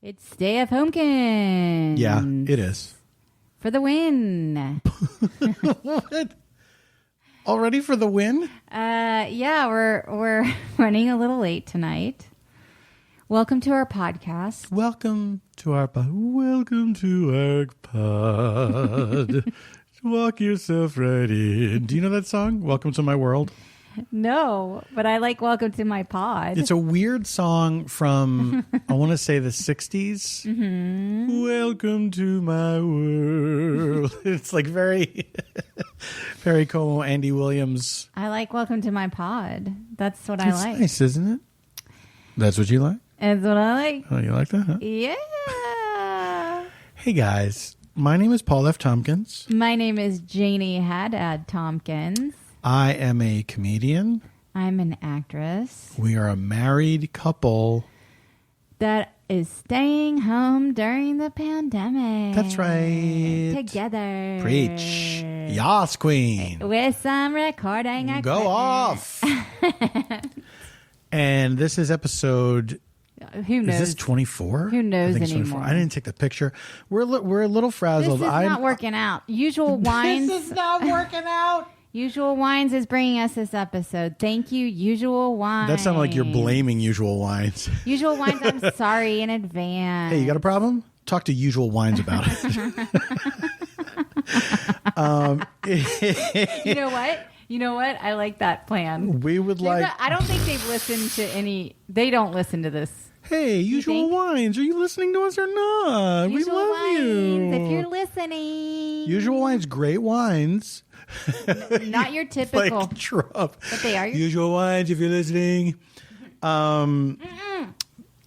It's stayfhomekins. Yeah, it is. For the win. What? Already for the win? Yeah, we're running a little late tonight. Welcome to our podcast. Welcome to our pod. Walk yourself right in. Do you know that song? Welcome to my world. No, but I like Welcome to My Pod. It's a weird song from, I want to say the 60s. Mm-hmm. Welcome to my world. It's like very, very cool. Andy Williams. I like Welcome to My Pod. That's what It's I like. nice, isn't it? That's what you like? That's what I like. Oh, you like that, huh? Yeah. Hey, guys. My name is Paul F. Tompkins. My name is Janie Haddad Tompkins. I am a comedian. I'm an actress. We are a married couple. That is staying home during the pandemic. That's right. Together. Preach. Yas, queen. With some recording equipment. Go off. And this is episode... Who knows? Is this 24? Who knows I think it's 24. anymore? I didn't take the picture. We're a little frazzled. This is not working out. Usual Wines. This is not working out. Usual Wines is bringing us this episode. Thank you, Usual Wines. That sounded like you're blaming Usual Wines. Usual Wines, I'm sorry in advance. Hey, you got a problem? Talk to Usual Wines about it. You know what? You know what? I like that plan. We would like... I don't think they've listened to any... They don't listen to this. Hey, Usual Wines, are you listening to us or not? Usual we love Wines, you. if you're listening. Usual Wines, great wines. Not your typical. Like Trump. But they are. Usual Wines, if you're listening. That's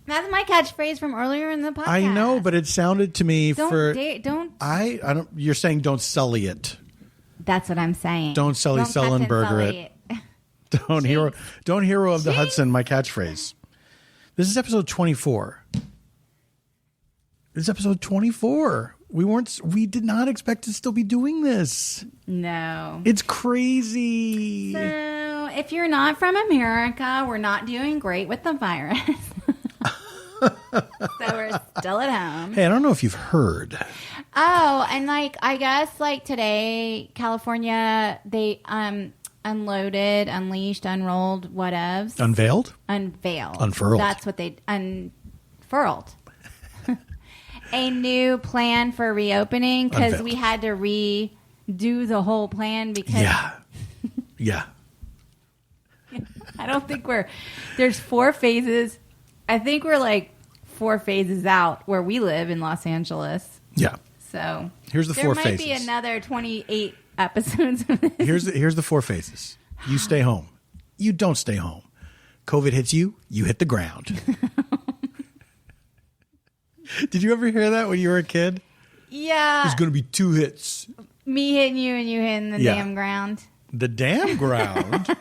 my catchphrase from earlier in the podcast. I know, but it sounded to me don't. I don't. You're saying don't sully it. That's what I'm saying. Don't sully Sullenberger it. Don't hero of the Hudson. My catchphrase. This is episode 24. This is episode 24. We did not expect to still be doing this. No. It's crazy. So, if you're not from America, we're not doing great with the virus. So we're still at home. Hey, I don't know if you've heard. Oh, and I guess today, California, they unleashed, unrolled, whatevs. Unveiled? Unfurled. That's what they unfurled. A new plan for reopening because we had to redo the whole plan because... Yeah. I don't think there's 4 phases. I think we're 4 phases out where we live in Los Angeles. Yeah. So here's the 4 phases. There might be another 28 episodes of this. Here's the 4 phases. You stay home. You don't stay home. COVID hits you. You hit the ground. Did you ever hear that when you were a kid? Yeah. There's going to be 2 hits. Me hitting you and you hitting the damn ground. The damn ground?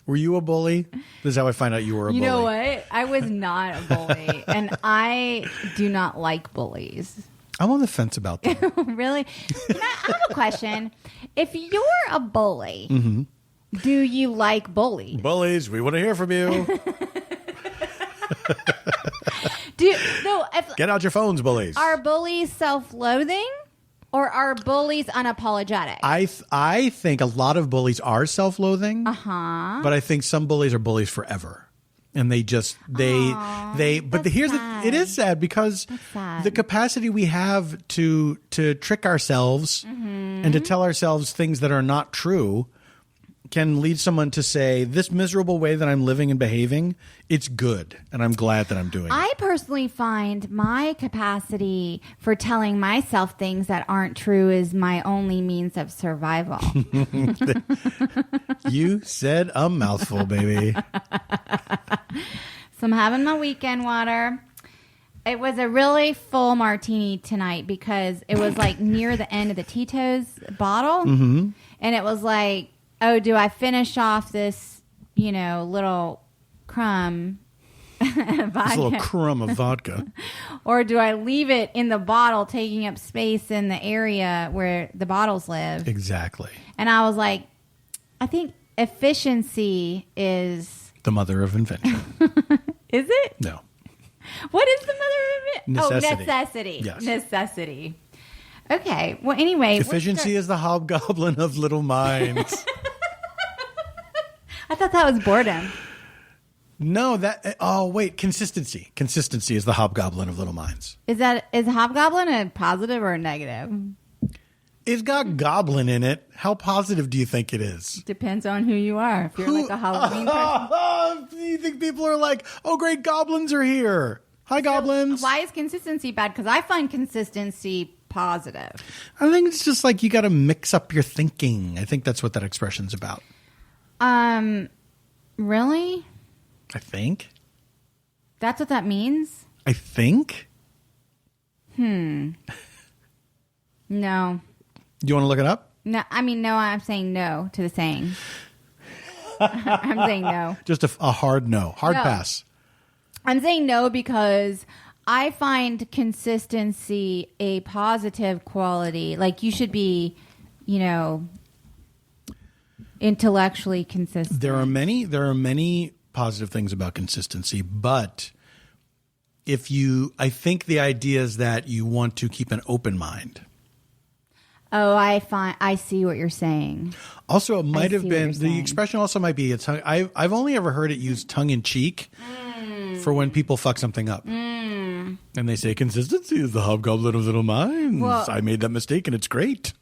Were you a bully? This is how I find out you were a bully. You know what? I was not a bully. And I do not like bullies. I'm on the fence about that. Really? I have a question. If you're a bully, do you like bullies? Bullies, we want to hear from you. Get out your phones, bullies. Are bullies self-loathing or are bullies unapologetic? I think a lot of bullies are self-loathing. Uh-huh. But I think some bullies are bullies forever. And it is sad because the capacity we have to trick ourselves and to tell ourselves things that are not true can lead someone to say, this miserable way that I'm living and behaving, it's good. And I'm glad that I'm doing it. I personally find my capacity for telling myself things that aren't true is my only means of survival. You said a mouthful, baby. So I'm having my weekend water. It was a really full martini tonight because it was near the end of the Tito's bottle. Mm-hmm. And it was oh, do I finish off this, little crumb vodka? This little crumb of vodka. Or do I leave it in the bottle, taking up space in the area where the bottles live? Exactly. And I was I think efficiency is... the mother of invention. Is it? No. What is the mother of it? Necessity. Oh, necessity. Yes. Necessity. Okay. Well, anyway. Efficiency is the hobgoblin of little minds. I thought that was boredom. No, wait, consistency. Consistency is the hobgoblin of little minds. Is hobgoblin a positive or a negative? It's got goblin in it. How positive do you think it is? Depends on who you are. If you're like a Halloween person. You think people are like, oh, great, goblins are here. Hi, goblins. Why is consistency bad? Because I find consistency positive. I think it's just like you got to mix up your thinking. I think that's what that expression's about. Really? I think. That's what that means? I think. No. Do you want to look it up? No, I mean, no, I'm saying no to the saying. I'm saying no. Just a hard no. Hard No. pass. I'm saying no because I find consistency a positive quality. Like, you should be, intellectually consistent. There are many positive things about consistency, but I think the idea is that you want to keep an open mind. Oh, I see what you're saying. Also, it might have been, the saying. expression also might be, I've only ever heard it used tongue in cheek for when people fuck something up. And they say, consistency is the hobgoblin of little minds. Well, I made that mistake and it's great.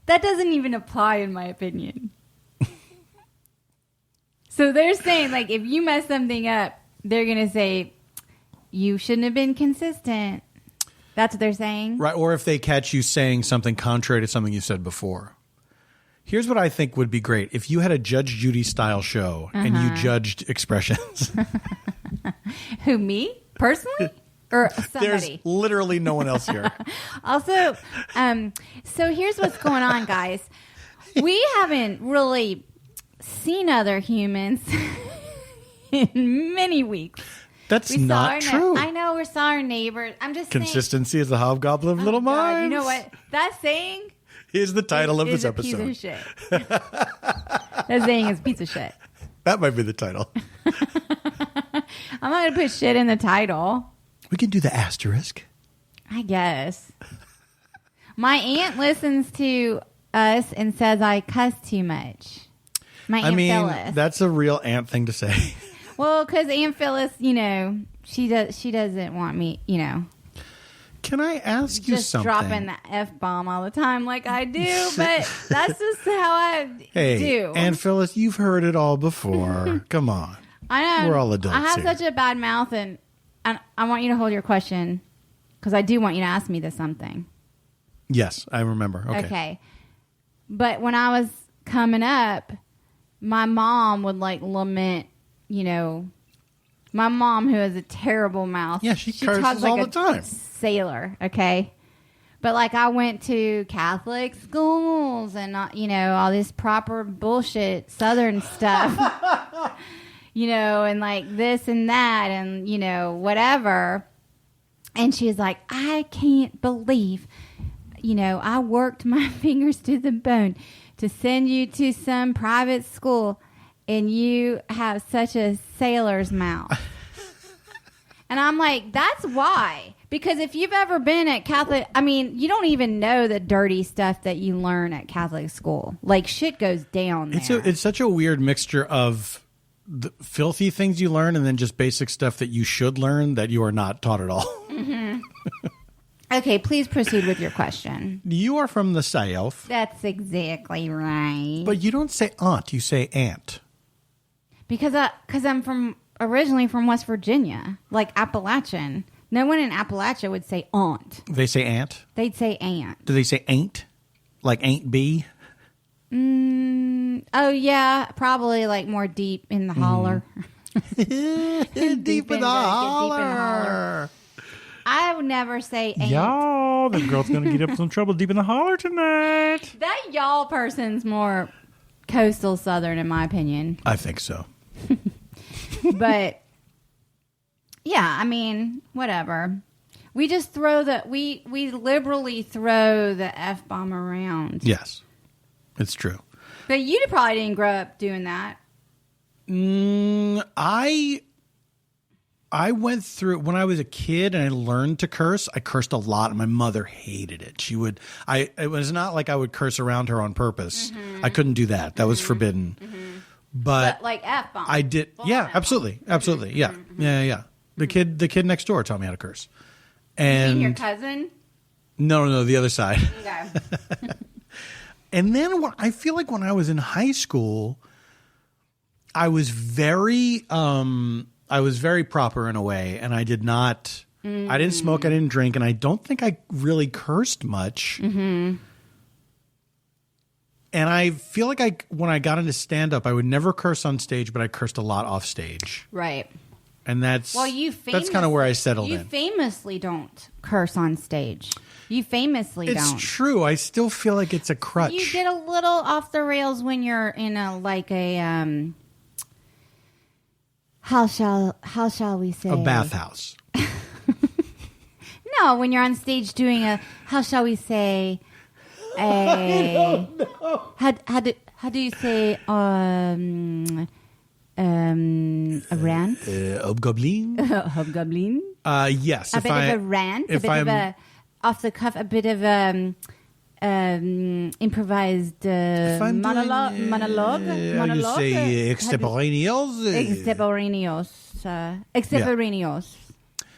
That doesn't even apply in my opinion. So they're saying, like, if you mess something up, they're going to say, you shouldn't have been consistent. That's what they're saying? Right, or if they catch you saying something contrary to something you said before. Here's what I think would be great. If you had a Judge Judy style show and you judged expressions. Who, me? Personally? Or somebody? There's literally no one else here. Also, so here's what's going on, guys. We haven't really seen other humans in many weeks. That's not true. I know, we saw our neighbors. I'm just Consistency is the hobgoblin of little minds. You know what? That saying is the title of this a episode. Piece of shit. That saying is piece of shit. That might be the title. I'm not going to put shit in the title. We can do the asterisk. I guess. My aunt listens to us and says I cuss too much. My Aunt Phyllis. That's a real aunt thing to say. Well, because Aunt Phyllis, she doesn't want me, Can I ask you just something? dropping the F-bomb all the time like I do, but that's just how I do. Aunt Phyllis, you've heard it all before. Come on. I know. We're all adults I have here. such a bad mouth, and I want you to hold your question because I do want you to ask me this something. Yes, I remember. Okay. But when I was coming up, my mom would lament, my mom who has a terrible mouth. Yeah, she talks curses like all a the time. Sailor, okay? But I went to Catholic schools and all this proper bullshit Southern stuff. And this and that and whatever. And she's like, I can't believe, I worked my fingers to the bone to send you to some private school and you have such a sailor's mouth. And I'm like, that's why. Because if you've ever been at Catholic, you don't even know the dirty stuff that you learn at Catholic school. Shit goes down there. It's such a weird mixture of the filthy things you learn and then just basic stuff that you should learn that you are not taught at all. Mm-hmm. Okay, please proceed with your question. You are from the South. That's exactly right. But you don't say aunt, you say aunt. Because I'm originally from West Virginia, Appalachian. No one in Appalachia would say aunt. They say aunt? They'd say aunt. Do they say ain't? Like ain't be? Oh, yeah. Probably more deep in the holler. Deep in the holler. I would never say ain't. Y'all, the girl's going to get up in some trouble deep in the holler tonight. That y'all person's more coastal Southern, in my opinion. I think so. But, yeah, whatever. We just we liberally throw the F-bomb around. Yes, it's true. But you probably didn't grow up doing that. I I went through when I was a kid and I learned to curse. I cursed a lot, and my mother hated it. She would. It was not like I would curse around her on purpose. I couldn't do that. That was forbidden. But like F-bomb. I did. Yeah, absolutely, absolutely. Yeah, yeah. The kid next door taught me how to curse. And your cousin? No, the other side. Okay. And then I feel like when I was in high school, I was very proper in a way, and I did not. I didn't smoke, I didn't drink, and I don't think I really cursed much. And I feel like when I got into stand up, I would never curse on stage, but I cursed a lot off stage. Right. And that's kind of where I settled in. You famously don't curse on stage. You famously don't. It's true. I still feel like it's a crutch. You get a little off the rails when you're in how shall we say? A bathhouse. No, when you're on stage doing how shall we say? I don't know. How do you say a rant? Hobgoblin? Hobgoblin? Yes. A bit of a rant? A bit of a off the cuff, a bit of a improvised monologue? You say extemporaneous.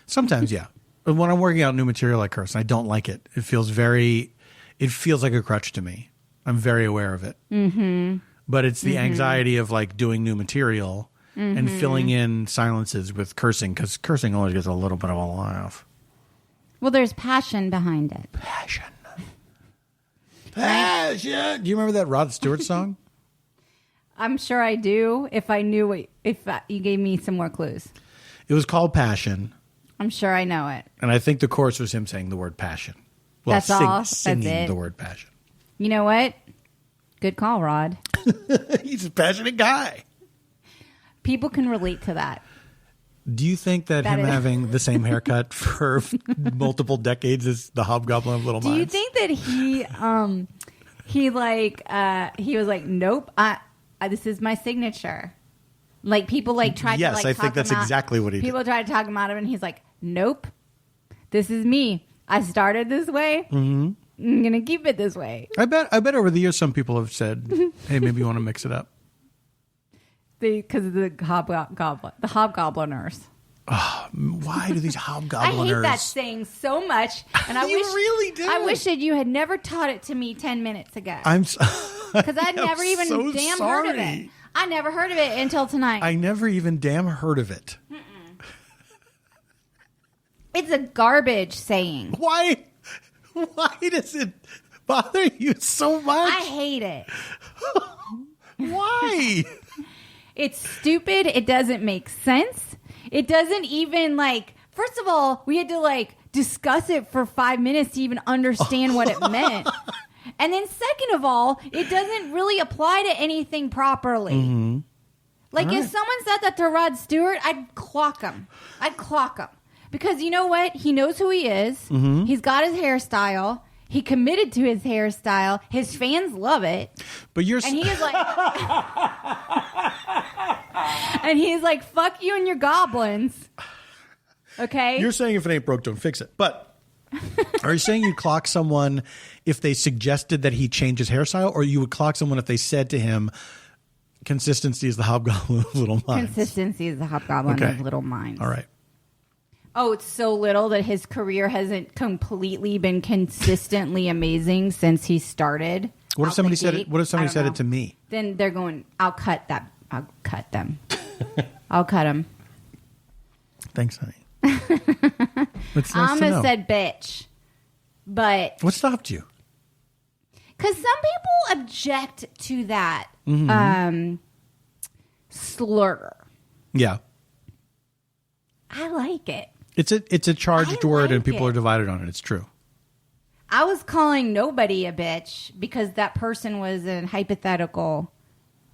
Sometimes, yeah. But when I'm working out new material, I curse. I don't like it. It feels like a crutch to me. I'm very aware of it. Mm-hmm. But it's the anxiety of like doing new material and filling in silences with cursing, because cursing always gets a little bit of a laugh. Well, there's passion behind it. Passion. Do you remember that Rod Stewart song? I'm sure I do. If I knew if you gave me some more clues. It was called Passion. I'm sure I know it. And I think the chorus was him saying the word passion. Well, that's all. Singing that's it. The word passion. You know what? Good call, Rod. He's a passionate guy. People can relate to that. Do you think that him having the same haircut for multiple decades is the hobgoblin of little minds? Do you think that he was like, nope, this is my signature. Like people tried to I think that's exactly what he did. People tried to talk him out of it, and he's like, nope, this is me. I started this way. Mm-hmm. I'm gonna keep it this way. I bet over the years some people have said, hey, maybe you want to mix it up. Because of the hobgobliners. Oh, why do these hobgobliners? I hate that saying so much, and really do. I wish that you had never taught it to me 10 minutes ago. Because I'd never even heard of it. I never heard of it until tonight. I never even heard of it. It's a garbage saying. Why does it bother you so much? I hate it. Why? It's stupid. It doesn't make sense. It doesn't even first of all, we had to discuss it for 5 minutes to even understand what it meant. And then second of all, it doesn't really apply to anything properly. Mm-hmm. If someone said that to Rod Stewart, I'd clock him. Because you know what? He knows who he is. Mm-hmm. He's got his hairstyle. He committed to his hairstyle. His fans love it. But you're... And he is and he's like, fuck you and your goblins. Okay? You're saying if it ain't broke, don't fix it. But are you saying you'd clock someone if they suggested that he change his hairstyle? Or you would clock someone if they said to him, consistency is the hobgoblin of little minds? Consistency is the hobgoblin of little minds. All right. Oh, it's so little that his career hasn't completely been consistently amazing since he started. What if somebody said it? What if somebody said it to me? Then they're going, I'll cut that. I'll cut them. I'll cut them. Thanks, honey. It's nice I almost said bitch, but what stopped you? Because some people object to that slur. Yeah. I like it. It's a charged word, and people are divided on it. It's true. I was calling nobody a bitch because that person was a hypothetical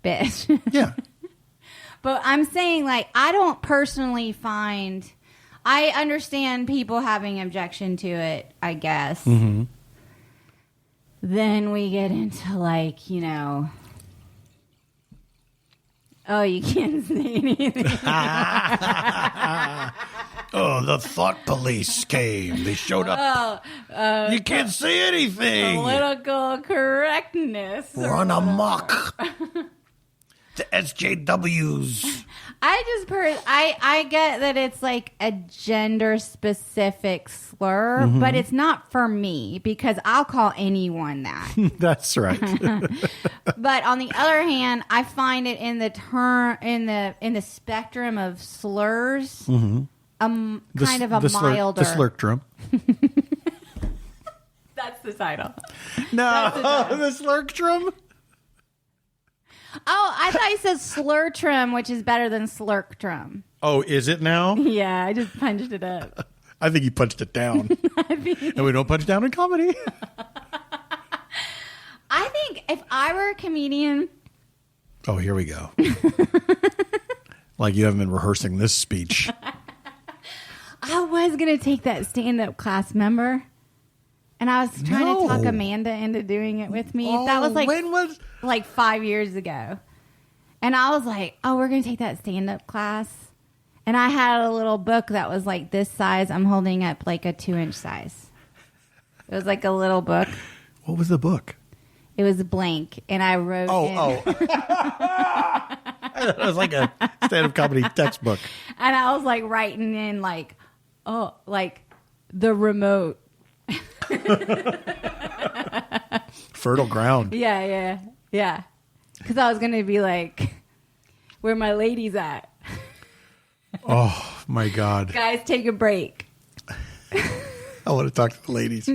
bitch. Yeah. But I'm saying, I don't personally find... I understand people having objection to it, I guess. Mm-hmm. Then we get into, oh, you can't say anything. Oh, the thought police came. They showed up. You can't say anything. Political correctness. Run amok. The SJWs. I get that it's like a gender specific slur, but it's not for me because I'll call anyone that. That's right. But on the other hand, I find it in the spectrum of slurs, kind of a milder. The Slurctrum. That's the title. No, the Slurctrum. Oh, I thought you said Slurctrum, which is better than Slurctrum. Oh, is it now? Yeah, I just punched it up. I think you punched it down. And we don't punch down in comedy. I think if I were a comedian... Oh, here we go. Like you haven't been rehearsing this speech. I was going to take that stand-up class, remember? And I was trying to talk Amanda into doing it with me. Oh, that was like... When was... Like 5 years ago. And I was like, oh, we're going to take that stand-up class. And I had a little book that was like this size. I'm holding up like a 2-inch size. It was like a little book. What was the book? It was blank. And I wrote It was like a stand-up comedy textbook. And I was like writing in like, oh, like the remote. Fertile ground. Yeah. Because I was going to be like, where my ladies at? Oh, my God. Guys, take a break. I want to talk to the ladies.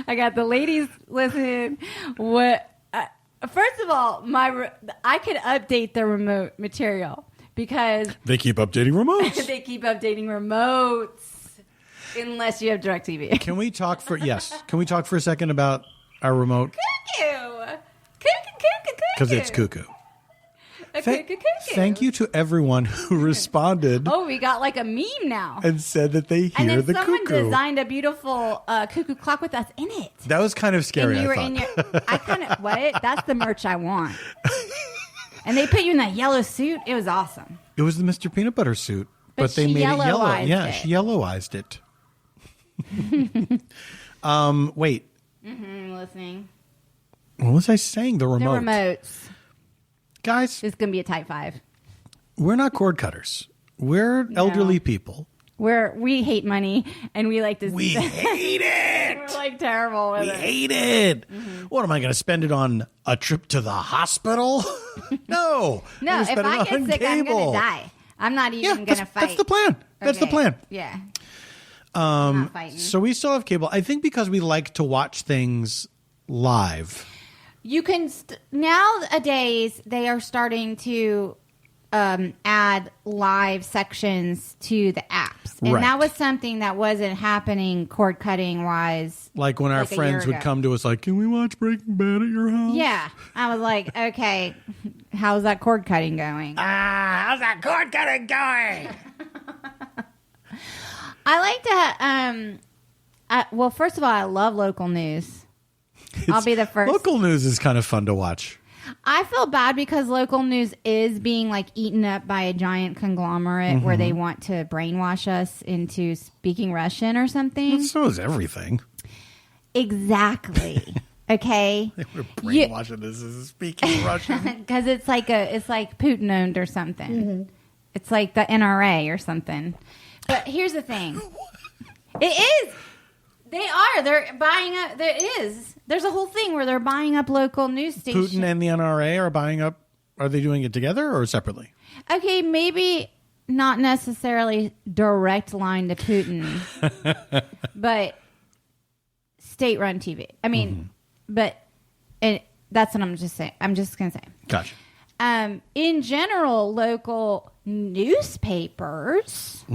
I got the ladies listening. First of all, I could update the remote material because... They keep updating remotes. They keep updating remotes. Unless you have DirecTV. Can we talk for a second about our remote? Cuckoo. Because it's cuckoo. Thank you to everyone who responded. Oh, we got like a meme now. And said that they hear the cuckoo. And then someone designed a beautiful cuckoo clock with us in it. That was kind of scary, what? That's the merch I want. And they put you in that yellow suit. It was awesome. It was the Mr. Peanut Butter suit. But they made it yellow. Yeah, she yellowized it. Wait. Listening. What was I saying? The remote. The remotes. Guys. This is going to be a type 5. We're not cord cutters. We're elderly people. We hate money and we like to... We hate it. We're like terrible with it. We hate it. Mm-hmm. What, am I going to spend it on a trip to the hospital? No. No, if I get sick, I'm going to die. I'm not even going to fight. That's the plan. That's the plan. Yeah. I'm not fighting. So we still have cable. I think because we like to watch things live. You can nowadays they are starting to add live sections to the apps, and that was something that wasn't happening cord cutting wise. Like when our friends would come to us, like, "Can we watch Breaking Bad at your house?" Yeah, I was like, "Okay, how's that cord cutting going?" How's that cord cutting going? I like to. Well, first of all, I love local news. I'll be the first. Local news is kind of fun to watch. I feel bad because local news is being like eaten up by a giant conglomerate where they want to brainwash us into speaking Russian or something. Well, so is everything. Exactly. Okay. They were brainwashing us as speaking Russian because it's like Putin owned or something. Mm-hmm. It's like the NRA or something. But here's the thing. It is. They are. They're buying up. There is. There's a whole thing where they're buying up local news stations. Putin and the NRA are buying up. Are they doing it together or separately? Okay, maybe not necessarily direct line to Putin, but state-run TV. I mean, but that's what I'm just saying. I'm just going to say. Gotcha. In general, local newspapers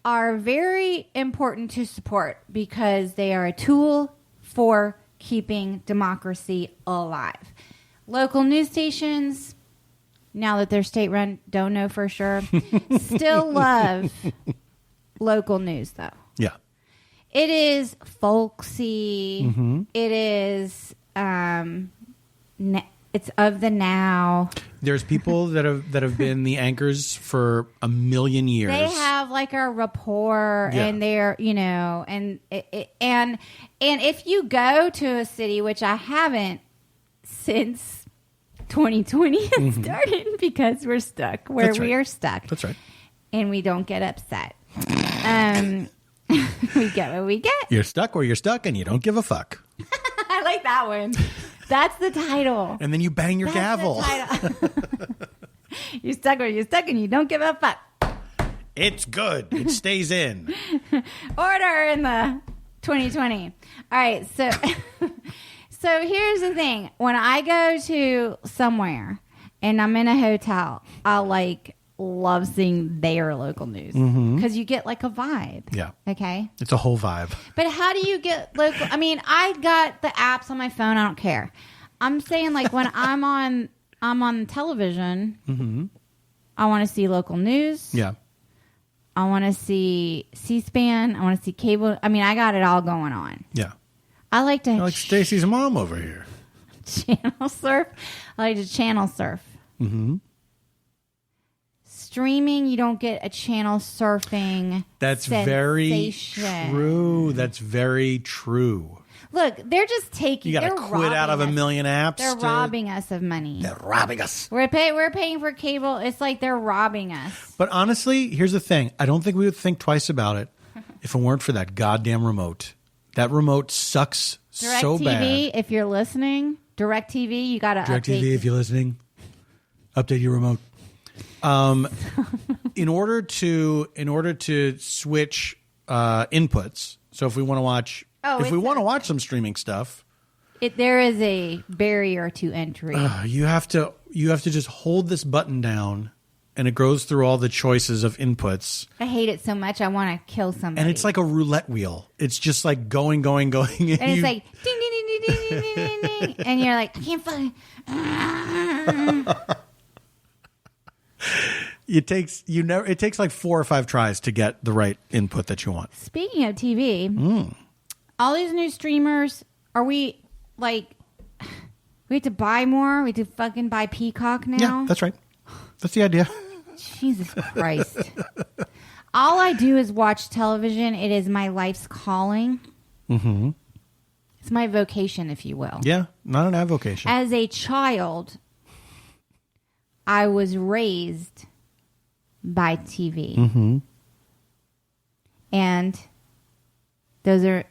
are very important to support because they are a tool for keeping democracy alive. Local news stations, now that they're state-run, don't know for sure, still love local news, though. Yeah. It is folksy. It is it's of the now. There's people that have been the anchors for a million years. They have like a rapport, and they're and if you go to a city, which I haven't since 2020 has started because we're stuck where we are stuck. That's right. And we don't get upset. We get what we get. You're stuck where you're stuck, and you don't give a fuck. I like that one. That's the title. And then you bang your gavel. You're stuck where you're stuck, and you don't give a fuck. It's good. It stays in. Order in the 2020. All right, so so here's the thing. When I go to somewhere and I'm in a hotel, I'll love seeing their local news because you get like a vibe. Yeah. Okay. It's a whole vibe. But how do you get local? I mean, I got the apps on my phone. I don't care. I'm saying like when I'm on television, I want to see local news. Yeah. I want to see C-SPAN. I want to see cable. I mean, I got it all going on. Yeah. I like to like Stacy's mom over here. Channel surf. I like to channel surf. Streaming, you don't get a channel surfing. That's very true. That's very true. Look, they're just taking. You got to quit out of a million apps. They're robbing us of money. They're robbing us. We're paying for cable. It's like they're robbing us. But honestly, here's the thing. I don't think we would think twice about it if it weren't for that goddamn remote. That remote sucks so bad. DirecTV, if you're listening, DirecTV, you got to update. DirecTV, if you're listening, update your remote. In order to switch inputs, so if we want to watch, watch some streaming stuff, there is a barrier to entry. You have to just hold this button down, and it goes through all the choices of inputs. I hate it so much. I want to kill somebody. And it's like a roulette wheel. It's just like going, and it's like ding ding ding ding ding ding ding ding, and you're like, I can't fucking. It takes like 4 or 5 tries to get the right input that you want. Speaking of TV, all these new streamers, are we have to buy more? We have to fucking buy Peacock now? Yeah, that's right. That's the idea. Jesus Christ. All I do is watch television. It is my life's calling. It's my vocation, if you will. Yeah, not an avocation. As a child, I was raised by TV. And that's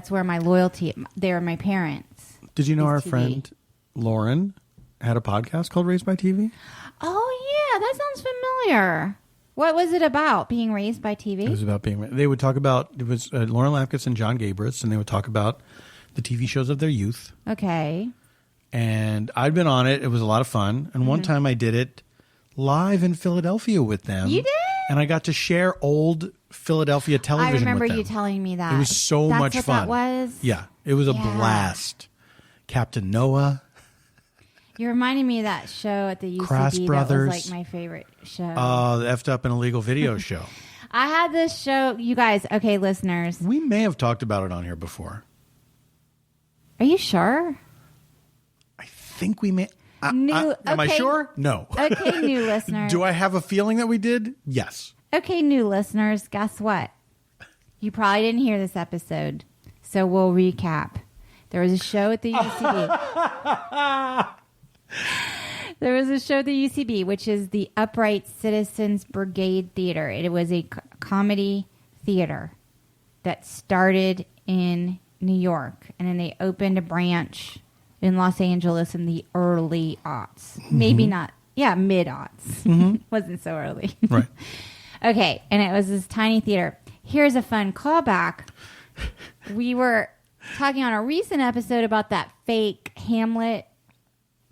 where my loyalty, they're my parents. Did you know our friend Lauren had a podcast called Raised by TV? Oh yeah, that sounds familiar. What was it about, being raised by TV? It was about they would talk about, it was Lauren Lapkus and John Gabritz, and they would talk about the TV shows of their youth. Okay. And I'd been on it. It was a lot of fun. And one time I did it live in Philadelphia with them. You did? And I got to share old Philadelphia television with them. I remember you telling me that. It was so much fun. That's what that was? Yeah. It was a blast. Captain Noah. You reminded me of that show at the UCB. Crass Brothers. That was like my favorite show. The effed up and illegal video show. I had this show. You guys, okay, listeners. We may have talked about it on here before. Are you sure? I think we may. Am I sure? No. Okay, new listeners. Do I have a feeling that we did? Yes. Okay, new listeners, guess what? You probably didn't hear this episode, so we'll recap. There was a show at the UCB. There was a show at the UCB, which is the Upright Citizens Brigade Theater. It was a comedy theater that started in New York, and then they opened a branch in Los Angeles in the early aughts. Maybe not. Yeah, mid-aughts. Wasn't so early. Right. Okay, and it was this tiny theater. Here's a fun callback. We were talking on a recent episode about that fake Hamlet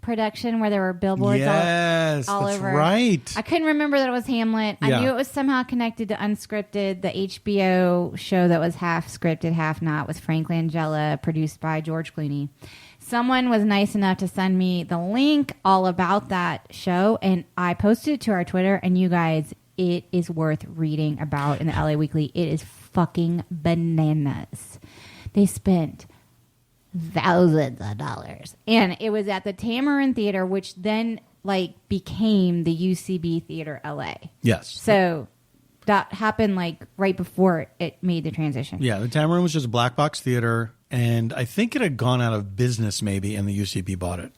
production where there were billboards all that's over. Right. I couldn't remember that it was Hamlet. Yeah. I knew it was somehow connected to Unscripted, the HBO show that was half scripted, half not, with Frank Langella, produced by George Clooney. Someone was nice enough to send me the link all about that show, and I posted it to our Twitter, and you guys, it is worth reading about in the LA Weekly. It is fucking bananas. They spent thousands of dollars. And it was at the Tamarind Theater, which then like became the UCB Theater LA. Yes. So that happened like right before it made the transition. Yeah, the Tamarind was just a black box theater, and I think it had gone out of business maybe, and the UCB bought it.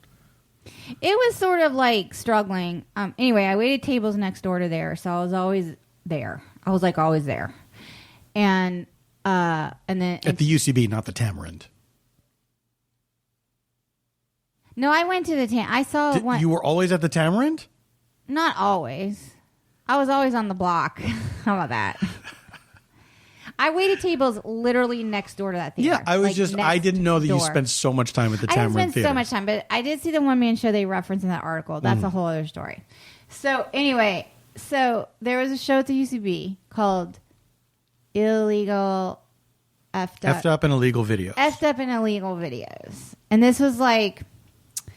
It was sort of like struggling. Anyway, I waited tables next door to there, so I was always there. I was like always there. And then at the UCB, not the Tamarind. No, I went to the I saw one. You were always at the Tamarind? Not always. I was always on the block. How about that? I waited tables literally next door to that theater. Yeah, I didn't know that you spent so much time at the Tamarind Theater. I didn't spend Theater. so much time, but I did see the one-man show they referenced in that article. That's a whole other story. So anyway, there was a show at the UCB called Illegal Effed Up in Illegal Videos. Effed Up in Illegal Videos. And this was like, I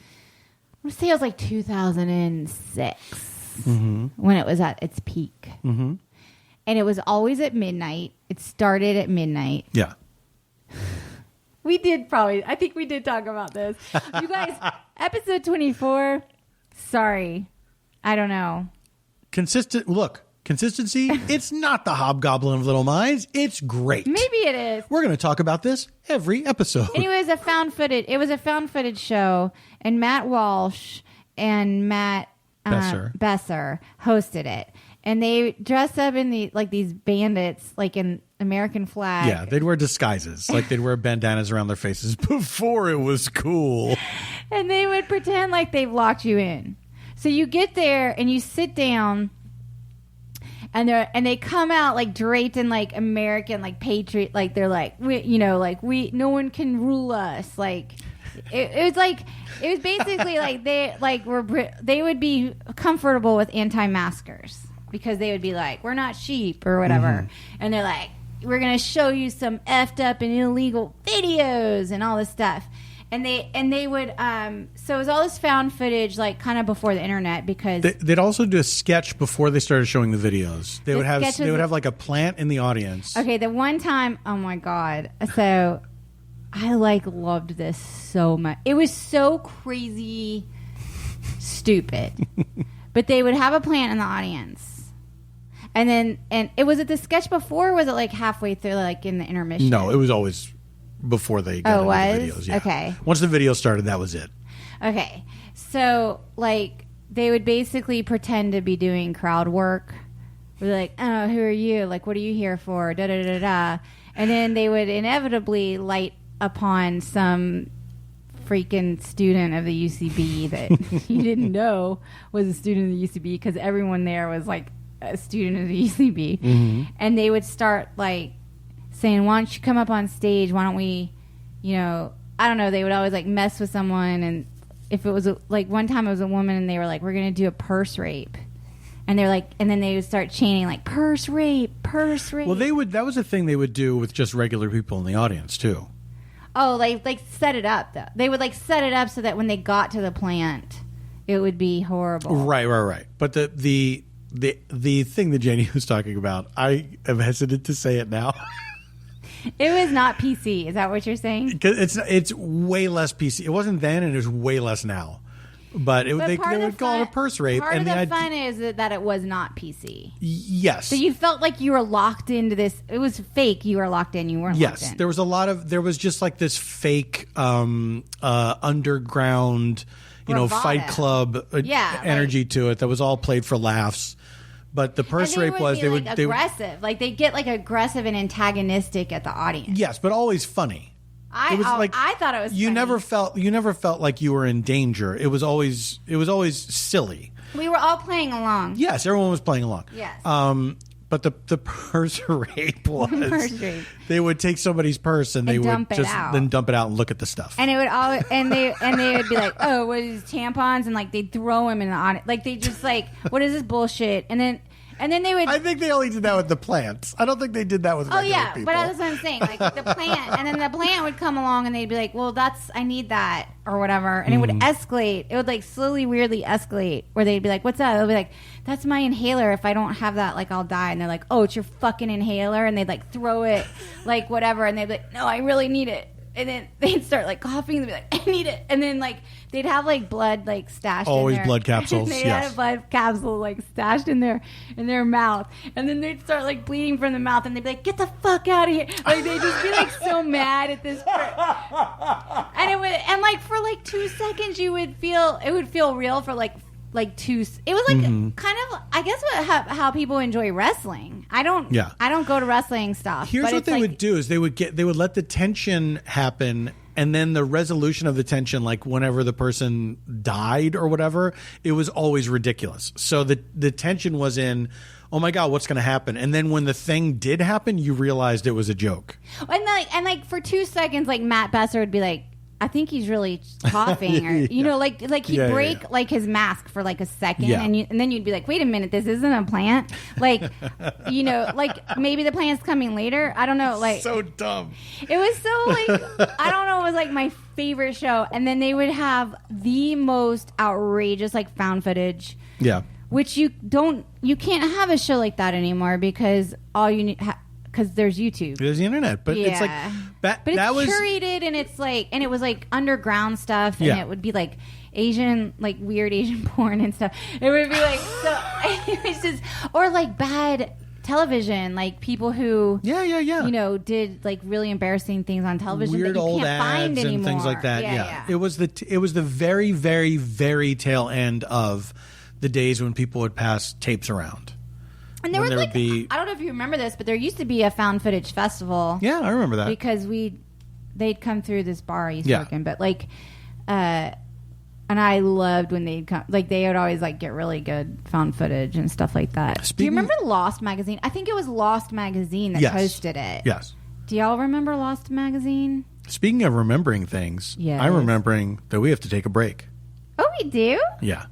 want to say it was like 2006 when it was at its peak. Mm-hmm. And it was always at midnight. It started at midnight. Yeah. I think we did talk about this. You guys, episode 24, sorry. I don't know. Consistency, it's not the Hobgoblin of Little Minds. It's great. Maybe it is. We're going to talk about this every episode. Anyway, it was a found footage show, and Matt Walsh and Matt Besser hosted it. And they dressed up in these bandits, like in American flag. Yeah, they'd wear disguises. Like they'd wear bandanas around their faces before it was cool. And they would pretend like they've locked you in. So you get there and you sit down, and they come out like draped in like American like patriot, like they're like no one can rule us. Like it was basically like they would be comfortable with anti-maskers. Because they would be like, we're not sheep or whatever. Mm-hmm. And they're like, we're going to show you some effed up and illegal videos and all this stuff. And they would, so it was all this found footage, like kind of before the internet because. They'd also do a sketch before they started showing the videos. They would have like a plant in the audience. Okay, the one time, oh my God. So I loved this so much. It was so crazy stupid. But they would have a plant in the audience. And it was it the sketch before, or was it like halfway through, like in the intermission? No, it was always before they got into the videos. Yeah. Okay. Once the video started, that was it. Okay. So, like, they would basically pretend to be doing crowd work. We're like, oh, who are you? Like, what are you here for? Da da da da. And then they would inevitably light upon some freaking student of the UCB that you didn't know was a student of the UCB because everyone there was like a student of the UCB. Mm-hmm. And they would start like saying, why don't you come up on stage? Why don't we, I don't know. They would always like mess with someone. And if it was like one time it was a woman and they were like, we're going to do a purse rape. And they're like, and then they would start chanting like purse rape, purse rape. Well, that was a thing they would do with just regular people in the audience too. Oh, like set it up though. They would like set it up so that when they got to the plant, it would be horrible. Right. But the thing that Janie was talking about, I am hesitant to say it now. It was not PC. Is that what you're saying? It's way less PC. It wasn't then, and it's way less now. But they would call it a purse rape. Part of the fun is that it was not PC. Yes. So you felt like you were locked into this. It was fake. You were locked in. You weren't locked in. Yes. There was just like this fake underground, Bravado. Fight Club energy to it that was all played for laughs. But the purse rape was they would aggressive. Like they get like aggressive and antagonistic at the audience. Yes, but always funny. I thought it was you funny. never felt like you were in danger. It was always silly. We were all playing along. Yes, everyone was playing along. Yes. But the purse rape was they would take somebody's purse and they would just then dump it out and look at the stuff. And it would all and they would be like, oh, what is tampons? And like they'd throw them in the audience. Like they just like, what is this bullshit? And then they would. I think they only did that with the plants. I don't think they did that with regular people. But that's what I'm saying. Like the plant, and then the plant would come along, and they'd be like, "Well, I need that," or whatever, and it would escalate. It would like slowly, weirdly escalate, where they'd be like, "What's that?" They'll be like, "That's my inhaler. If I don't have that, like I'll die." And they're like, "Oh, it's your fucking inhaler," and they'd like throw it, like whatever, and they'd be like, "No, I really need it." and then they'd start like coughing and they'd be like, I need it. And then like they'd have like blood like stashed Always in there. blood capsules. They yes. had a blood capsule like stashed in their mouth. And then they'd start like bleeding from the mouth and they'd be like, get the fuck out of here. Like they'd just be like so mad at this and it would, and like for like 2 seconds it would feel real for like two. It was like kind of, I guess, how people enjoy wrestling. I don't go to wrestling stuff. Here's what they would do is they would let the tension happen, and then the resolution of the tension, like whenever the person died or whatever, it was always ridiculous. So the tension was in, oh my God, what's going to happen? And then when the thing did happen, you realized it was a joke. And like for 2 seconds, like Matt Besser would be like, I think he's really coughing, or you know, like he'd break like his mask for like a second, and then you'd be like, wait a minute, this isn't a plant, like you know, like maybe the plant's coming later. I don't know, like so dumb. It was so like I don't know, it was like my favorite show, and then they would have the most outrageous like found footage, which you can't have a show like that anymore because all you need. Because there's YouTube. There's the internet. But it's like... But it's curated, and it's like... And it was like underground stuff, and it would be like Asian... Like weird Asian porn and stuff. It would be like... So... It was just... Or like bad television. Like people who... You know, did like really embarrassing things on television weird that you old can't ads find anymore. And things like that. It was the very, very, very tail end of the days when people would pass tapes around. And there was like, I don't know if you remember this, but there used to be a found footage festival. Yeah, I remember that. Because they'd come through this bar I used to work in. But like, and I loved when they'd come, like they would always like get really good found footage and stuff like that. Do you remember Lost Magazine? I think it was Lost Magazine that posted it. Yes. Do y'all remember Lost Magazine? Speaking of remembering things, I'm remembering that we have to take a break. Oh, we do? Yeah.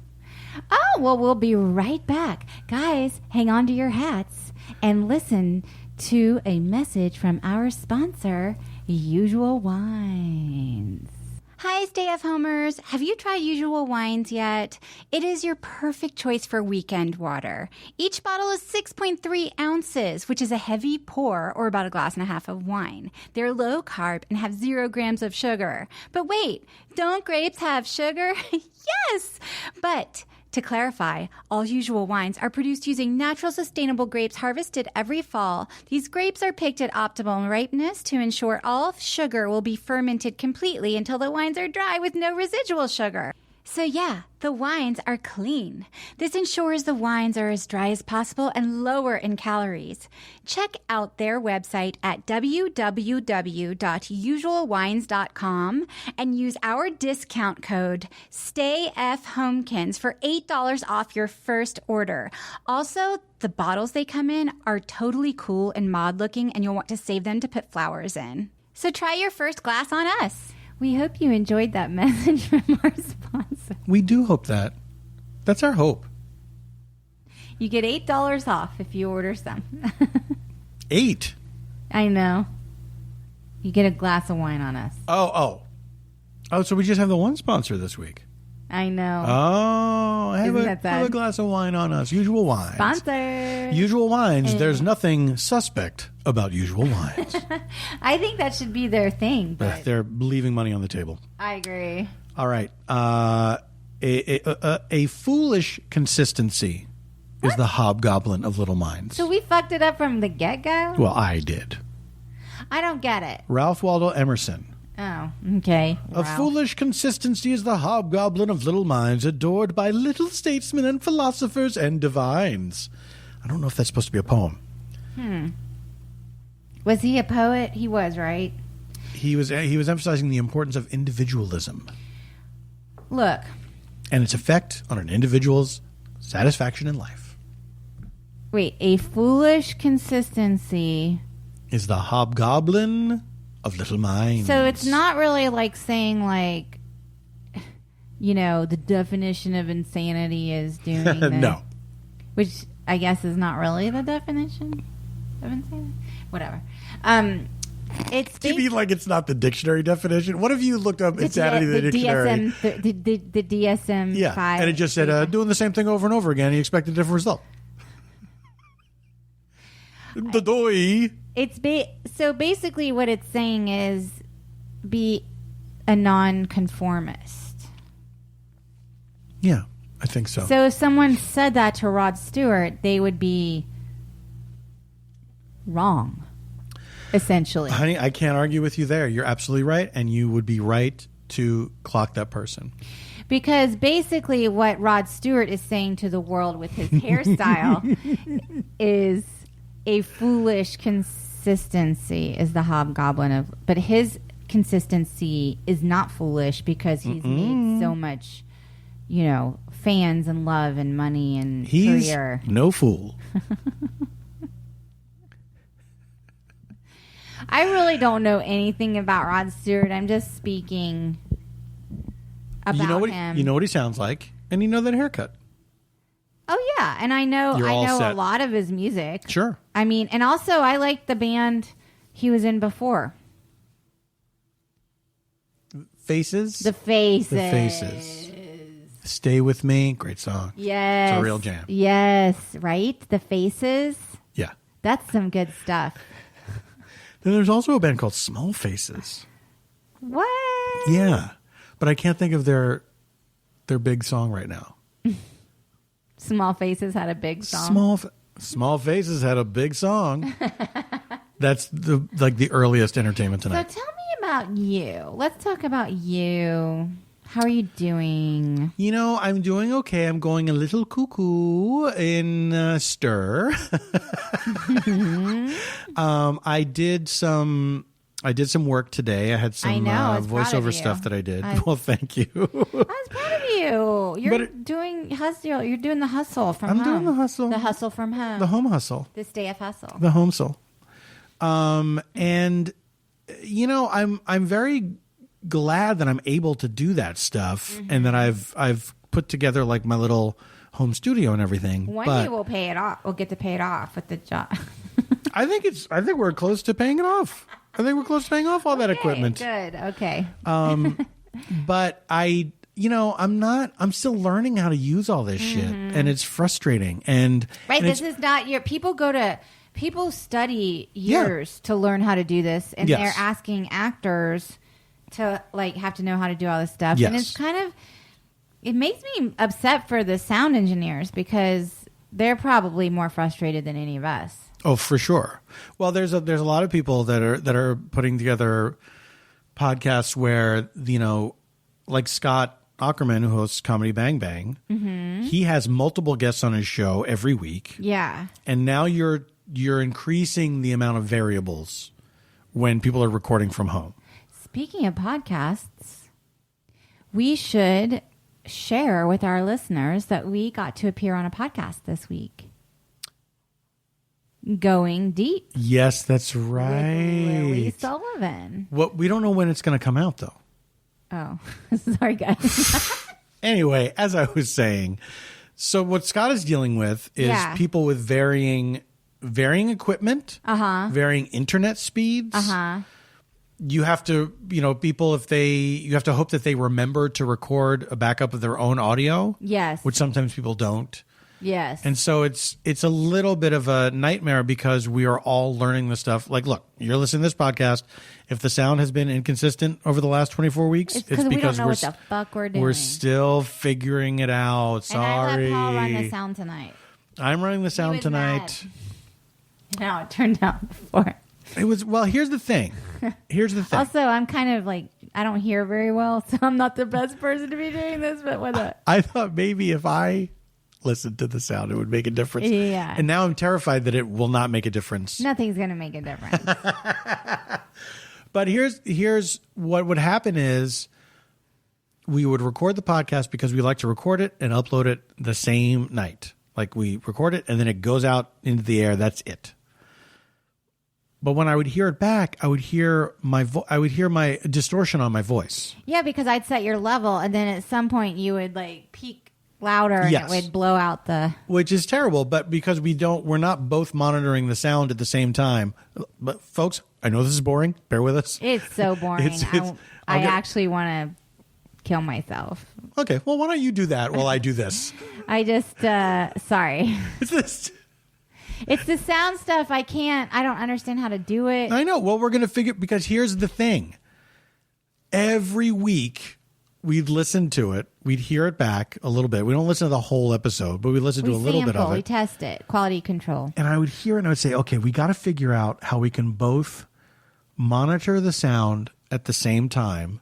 Oh, well, we'll be right back. Guys, hang on to your hats and listen to a message from our sponsor, Usual Wines. Hi, stay-at-homers. Have you tried Usual Wines yet? It is your perfect choice for weekend water. Each bottle is 6.3 ounces, which is a heavy pour or about a glass and a half of wine. They're low carb and have 0 grams of sugar. But wait, don't grapes have sugar? Yes! But to clarify, all Usual Wines are produced using natural, sustainable grapes harvested every fall. These grapes are picked at optimal ripeness to ensure all sugar will be fermented completely until the wines are dry with no residual sugar. So yeah, the wines are clean. This ensures the wines are as dry as possible and lower in calories. Check out their website at www.usualwines.com and use our discount code stayfhomekins for $8 off your first order. Also, the bottles they come in are totally cool and mod looking, and you'll want to save them to put flowers in. So try your first glass on us. We hope you enjoyed that message from our sponsor. We do hope that. That's our hope. You get $8 off if you order some. 8? I know. You get a glass of wine on us. Oh, so we just have the one sponsor this week. I know. Oh, have a glass of wine on us. Usual Wines. Sponsor. Usual Wines. There's nothing suspect about Usual Wines. I think that should be their thing. But they're leaving money on the table. I agree. All right. A foolish consistency is the hobgoblin of little minds. So we fucked it up from the get-go? Well, I did. I don't get it. Ralph Waldo Emerson. Oh, okay. A foolish consistency is the hobgoblin of little minds, adored by little statesmen and philosophers and divines. I don't know if that's supposed to be a poem. Was he a poet? He was, right? He was emphasizing the importance of individualism. Look. And its effect on an individual's satisfaction in life. Wait, a foolish consistency is the hobgoblin of little minds. So it's not really like saying like, you know, the definition of insanity is doing no. Which I guess is not really the definition of insanity. Whatever. It's do you mean like it's not the dictionary definition? What if you looked up insanity in the dictionary? The DSM 5. And it just said doing the same thing over and over again, you expect a different result. So basically what it's saying is be a nonconformist. Yeah, I think so. So if someone said that to Rod Stewart, they would be wrong, essentially. Honey, I can't argue with you there. You're absolutely right, and you would be right to clock that person. Because basically what Rod Stewart is saying to the world with his hairstyle is a foolish consistency is the hobgoblin of... But his consistency is not foolish because he's made so much, fans and love and money and career. He's no fool. I really don't know anything about Rod Stewart. I'm just speaking about him. You know what he sounds like, and you know that haircut. Oh yeah, and I know set. a lot of his music. Sure. I mean, and also I like the band he was in before. Faces. The Faces. The Faces. Stay With Me, great song. Yes, it's a real jam. Yes, right. The Faces. Yeah, that's some good stuff. Then there's also a band called Small Faces. What? Yeah, but I can't think of their big song right now. Small Faces had a big song. Small Faces had a big song. That's the earliest Entertainment Tonight. So tell me about you. Let's talk about you. How are you doing? I'm doing okay. I'm going a little cuckoo in stir. I did some work today. I had some voiceover stuff that I did. Well, thank you. I was proud of you. You're doing hustle. You're doing the hustle from home. I'm doing the hustle. The hustle from home. The home hustle. This day of hustle. The home hustle. And I'm very glad that I'm able to do that stuff, and that I've put together like my little home studio and everything. One day we'll pay it off. We'll get to pay it off with the job. I think we're close to paying it off. I think we're close to paying off all that equipment. Good. Okay. But I'm still learning how to use all this shit, and it's frustrating. This is not people study years to learn how to do this, and they're asking actors to have to know how to do all this stuff. Yes. And it's it makes me upset for the sound engineers because they're probably more frustrated than any of us. Oh, for sure. Well, there's a lot of people that are putting together podcasts where, like Scott Aukerman, who hosts Comedy Bang Bang, he has multiple guests on his show every week. Yeah. And now you're increasing the amount of variables when people are recording from home. Speaking of podcasts, we should share with our listeners that we got to appear on a podcast this week. Going Deep. Yes, that's right. With Lily Sullivan. We don't know when it's going to come out, though. Oh, sorry, guys. Anyway, as I was saying, so what Scott is dealing with is people with varying equipment, varying internet speeds. You have to, people, you have to hope that they remember to record a backup of their own audio. Yes. Which sometimes people don't. Yes. And so it's a little bit of a nightmare because we are all learning the stuff. Like, look, you're listening to this podcast. If the sound has been inconsistent over the last 24 weeks, it's because we don't know what the fuck we're doing. We're still figuring it out. Sorry. And I let Paul run the sound tonight. I'm running the sound tonight. No, it turned out before. It was, well, here's the thing. Also, I'm kind of I don't hear very well, so I'm not the best person to be doing this, but whatever. I thought maybe if I listened to the sound, it would make a difference. Yeah. And now I'm terrified that it will not make a difference. Nothing's going to make a difference. But here's what would happen is we would record the podcast because we like to record it and upload it the same night. Like we record it and then it goes out into the air. That's it. But when I would hear it back, I would hear my distortion on my voice. Yeah, because I'd set your level, and then at some point you would peak louder, and it would blow out the. Which is terrible, but because we're not both monitoring the sound at the same time. But folks, I know this is boring. Bear with us. It's so boring. I actually want to kill myself. Okay, well, why don't you do that while I do this? I just sorry. It's the sound stuff. I don't understand how to do it. I know. Well, we're going to figure, because here's the thing. every week we'd listen to it. We'd hear it back a little bit. We don't listen to the whole episode, but we listen to a little bit of it. We test it. Quality control. And I would hear it and I would say, okay, we got to figure out how we can both monitor the sound at the same time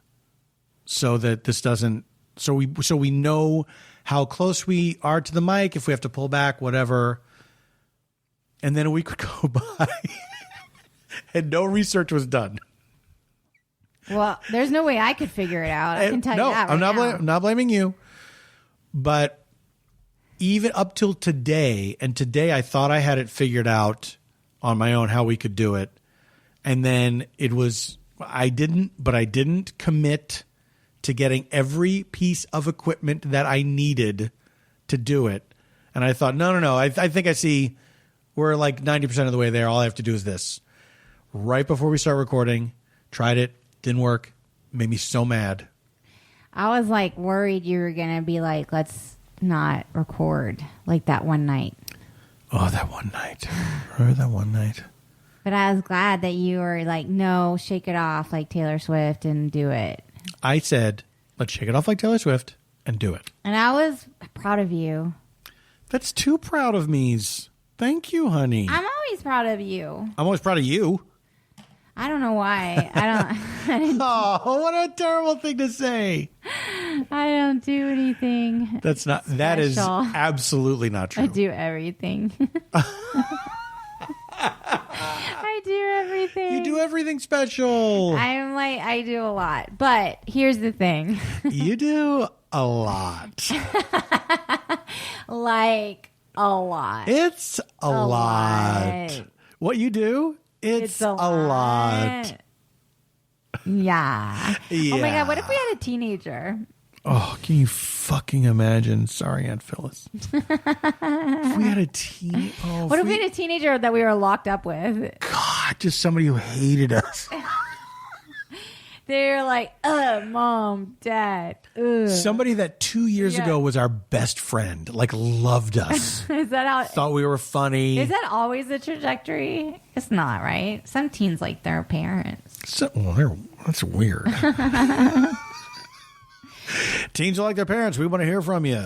so that this doesn't, so we know how close we are to the mic, if we have to pull back, whatever. And then a week would go by and no research was done. Well, there's no way I could figure it out. I can tell you that right now. I'm not blaming you. But even up till today, and today I thought I had it figured out on my own how we could do it. And then I didn't commit to getting every piece of equipment that I needed to do it. And I thought, no. I think I see we're like 90% of the way there. All I have to do is this. Right before we start recording, tried it. Didn't work. Made me so mad. I was like worried you were going to be like, let's not record like that one night. Oh, that one night. Remember that one night? But I was glad that you were like, no, shake it off like Taylor Swift and do it. I said, let's shake it off like Taylor Swift and do it. And I was proud of you. That's too proud of me's. Thank you, honey. I'm always proud of you. I'm always proud of you. I don't know why. I didn't. Oh, what a terrible thing to say. I don't do anything. That's not. special. That is absolutely not true. I do everything. I do everything. You do everything special. I do a lot. But here's the thing. You do a lot. Like a lot. It's a lot. What you do? It's a lot. Yeah. Yeah. Oh my God, what if we had a teenager? Oh, can you fucking imagine? Sorry, Aunt Phyllis. If we had a teen... Oh, What if we had a teenager that we were locked up with? God, just somebody who hated us. They're like, Mom, Dad. Ugh. Somebody that 2 years ago was our best friend, like loved us. Is that how... Thought we were funny. Is that always the trajectory? It's not, right? Some teens like their parents. That's weird. Teens are like their parents. We want to hear from you.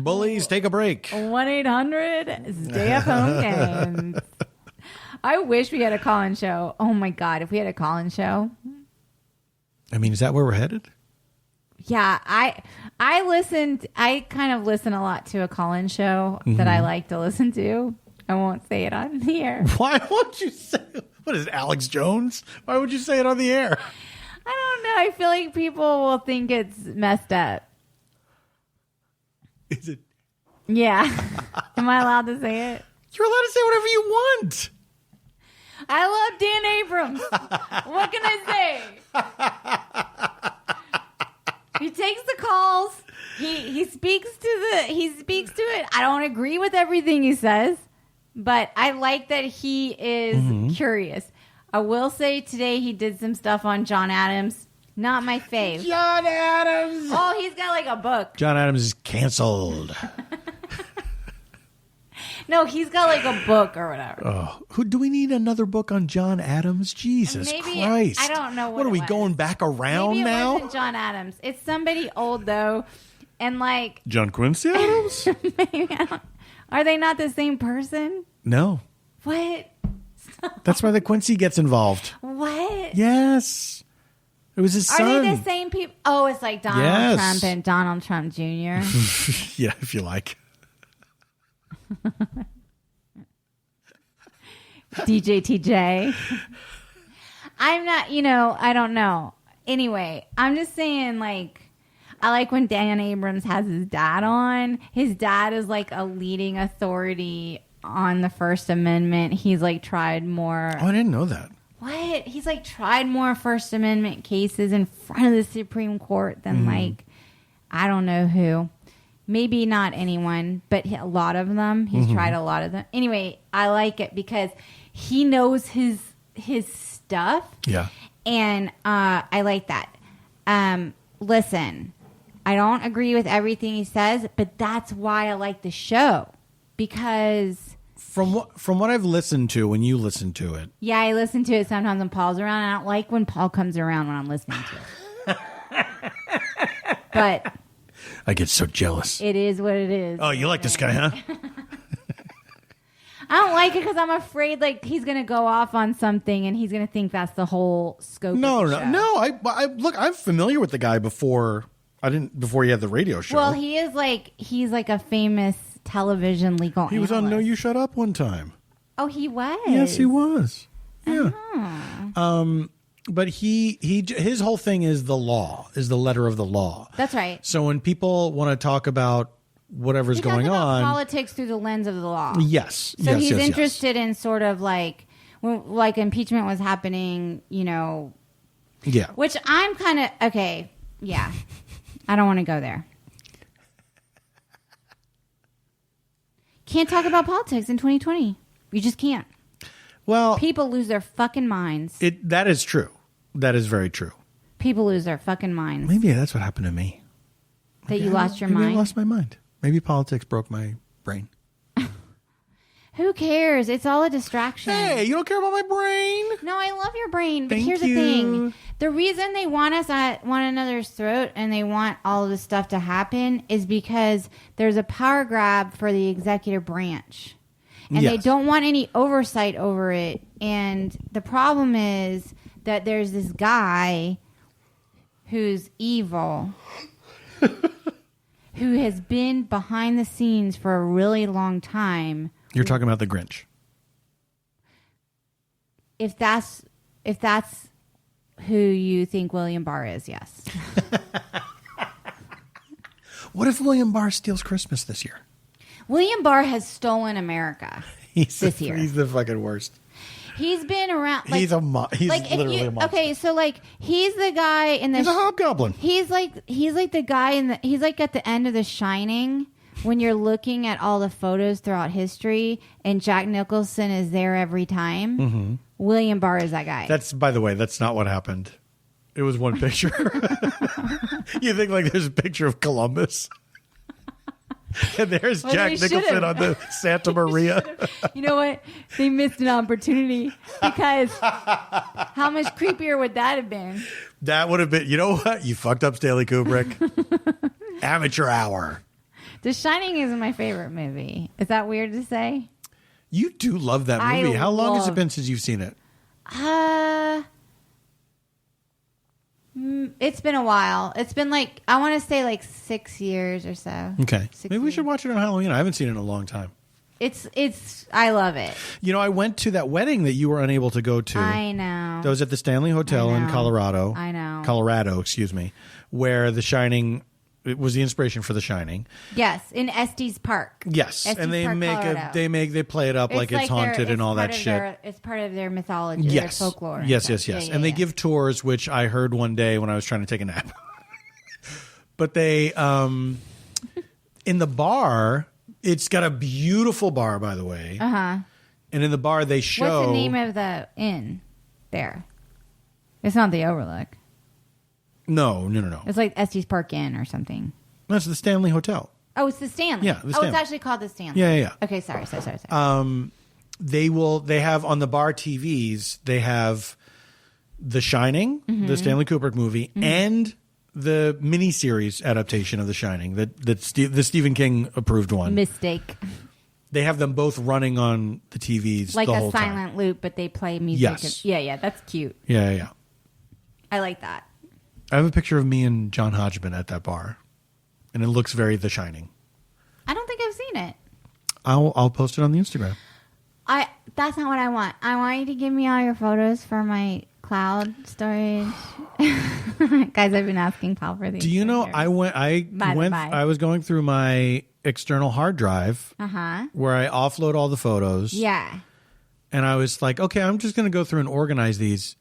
Bullies, take a break. 1-800-stayfhomekins. I wish we had a call-in show. Oh my God, if we had a call-in show. I mean, is that where we're headed? Yeah, I kind of listen a lot to a call-in show that I like to listen to. I won't say it on the air. Why won't you say it? What is it, Alex Jones? Why would you say it on the air? I don't know. I feel like people will think it's messed up. Is it? Yeah. Am I allowed to say it? You're allowed to say whatever you want. I love Dan Abrams. What can I say? He takes the calls. He speaks to it. I don't agree with everything he says, but I like that he is curious. I will say today he did some stuff on John Adams. Not my fave. John Adams. Oh, he's got like a book. John Adams is canceled. No, he's got like a book or whatever. Oh, do we need another book on John Adams? Jesus Christ. I don't know what are we going back around Maybe it now? wasn't John Adams. It's somebody old though. And like John Quincy Adams? maybe are they not the same person? No. What? That's why the Quincy gets involved. What? Yes. It was his son. Are they the same people? Oh, it's like Donald Trump and Donald Trump Jr. Yeah, if you like. DJ TJ. I'm not, I don't know. Anyway, I'm just saying, like, I like when Dan Abrams has his dad on. His dad is like a leading authority on the First Amendment. He's like tried more. Oh, I didn't know that. What? He's like tried more First Amendment cases in front of the Supreme Court than like, I don't know who. Maybe not anyone, but a lot of them. He's tried a lot of them. Anyway, I like it because he knows his stuff. Yeah. And I like that. Listen, I don't agree with everything he says, but that's why I like the show. Because From what I've listened to, when you listen to it. Yeah, I listen to it sometimes when Paul's around. I don't like when Paul comes around when I'm listening to it. But I get so jealous. it is what it is. Oh, you like this guy, huh? I don't like it because I'm afraid like he's going to go off on something and he's going to think that's the whole scope. No. of the show. I look. I'm familiar with the guy before he had the radio show. Well, he's like a famous television legal analyst. He was on No You Shut Up one time. Oh, he was? Yes, he was. Yeah. Oh. But his whole thing is the law, is the letter of the law. That's right. So when people want to talk about whatever's going on, politics through the lens of the law. Yes. So he's interested in sort of like when like impeachment was happening, you know. Yeah. Which I'm kind of okay. Yeah. I don't want to go there. Can't talk about politics in 2020. You just can't. Well, people lose their fucking minds. That is true. That is very true. People lose their fucking minds. Maybe that's what happened to me. That you lost your mind? I lost my mind. Maybe politics broke my brain. Who cares? It's all a distraction. Hey, you don't care about my brain? No, I love your brain. But Thank here's you. the thing. The reason they want us at one another's throat and they want all of this stuff to happen is because there's a power grab for the executive branch. And they don't want any oversight over it. And the problem is that there's this guy who's evil who has been behind the scenes for a really long time. You're talking about the Grinch. If that's who you think William Barr is, yes. What if William Barr steals Christmas this year? William Barr has stolen America this year. He's the fucking worst. He's been around. Like, he's literally a monster. Okay, so like he's the guy in the. He's a hobgoblin. He's like the guy in the. He's like at the end of The Shining when you're looking at all the photos throughout history, and Jack Nicholson is there every time. Mm-hmm. William Barr is that guy. By the way, that's not what happened. It was one picture. You think like there's a picture of Columbus. And there's Jack Nicholson on the Santa Maria. You know what? They missed an opportunity because how much creepier would that have been? That would have been, you know what? You fucked up Stanley Kubrick. Amateur hour. The Shining is my favorite movie. Is that weird to say? You do love that movie. How long has it been since you've seen it? It's been a while. It's been like, I want to say like 6 years or so. Okay. Maybe we should watch it on Halloween. I haven't seen it in a long time. I love it. You know, I went to that wedding that you were unable to go to. I know. That was at the Stanley Hotel in Colorado. I know. Colorado, excuse me, where The Shining, it was the inspiration for The Shining. Yes, in Estes Park. Yes, Estes and they Park, they play it up like it's haunted and all that shit. It's part of their mythology, their folklore. Yes. And they give tours, which I heard one day when I was trying to take a nap. But they, in the bar, it's got a beautiful bar, by the way. Uh-huh. And in the bar, they show... What's the name of the inn there? It's not the Overlook. No. It's like Estes Park Inn or something. That's the Stanley Hotel. Oh, it's the Stanley. Yeah, the Stanley. It's actually called the Stanley. Yeah. Okay, sorry. They have on the bar TVs, they have The Shining, the Stanley Kubrick movie, and the miniseries adaptation of The Shining, the Stephen King approved one. Mistake. They have them both running on the TVs like the whole a silent time. loop, but they play music. Yes. Yeah, that's cute. Yeah. I like that. I have a picture of me and John Hodgman at that bar, and it looks very The Shining. I don't think I've seen it. I'll post it on the Instagram. That's not what I want. I want you to give me all your photos for my cloud storage. Guys, I've been asking Paul for these. Do you know I was going through my external hard drive where I offload all the photos. Yeah. And I was like, okay, I'm just going to go through and organize these.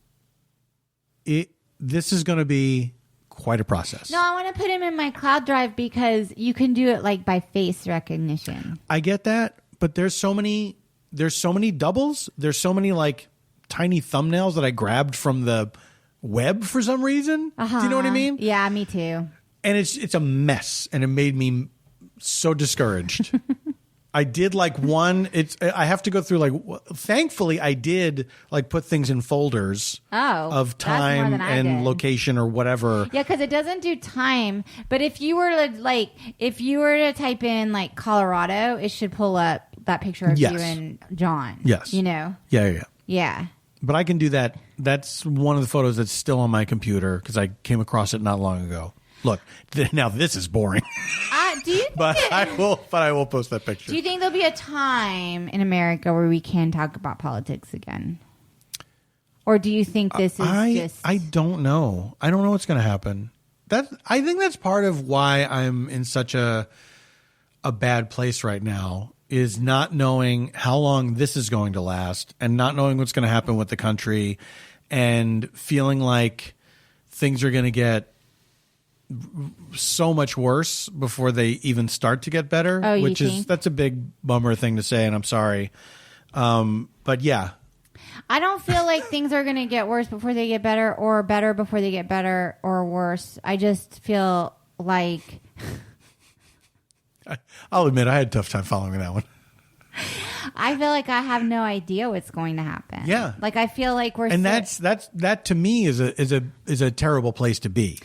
This is going to be quite a process. No, I want to put them in my cloud drive because you can do it like by face recognition. I get that, but there's so many doubles. There's so many like tiny thumbnails that I grabbed from the web for some reason. Do you know what I mean? Yeah, me too. And it's a mess, and it made me so discouraged. I did like one. I have to go through thankfully I did like put things in folders of time and location or whatever. Yeah, because it doesn't do time. But if you were to type in like Colorado, it should pull up that picture of you and John. Yes. You know? Yeah. But I can do that. That's one of the photos that's still on my computer because I came across it not long ago. Look, now this is boring. Do you think I will post that picture. Do you think there'll be a time in America where we can talk about politics again? Or do you think this is I don't know. I don't know what's going to happen. I think that's part of why I'm in such a bad place right now, is not knowing how long this is going to last and not knowing what's going to happen with the country and feeling like things are going to get so much worse before they even start to get better, that's a big bummer thing to say, and I'm sorry. But yeah. I don't feel like things are going to get worse before they get better, or better before they get better, or worse. I just feel like... I'll admit I had a tough time following that one. I feel like I have no idea what's going to happen. Yeah. Like I feel like we're... And that to me is a terrible place to be.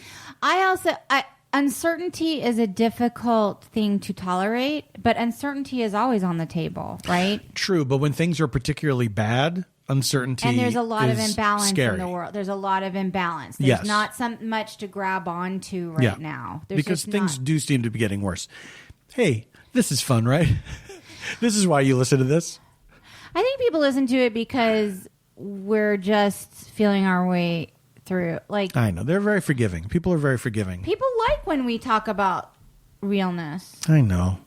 Uncertainty is a difficult thing to tolerate, but uncertainty is always on the table, right? True, but when things are particularly bad, uncertainty and there's a lot of imbalance scary. In the world. There's a lot of imbalance. There's not much to grab onto right now. Because things do seem to be getting worse. Hey, this is fun, right? This is why you listen to this. I think people listen to it because we're just feeling our way through. Like, I know they're very forgiving. People are very forgiving. People like when we talk about realness. I know.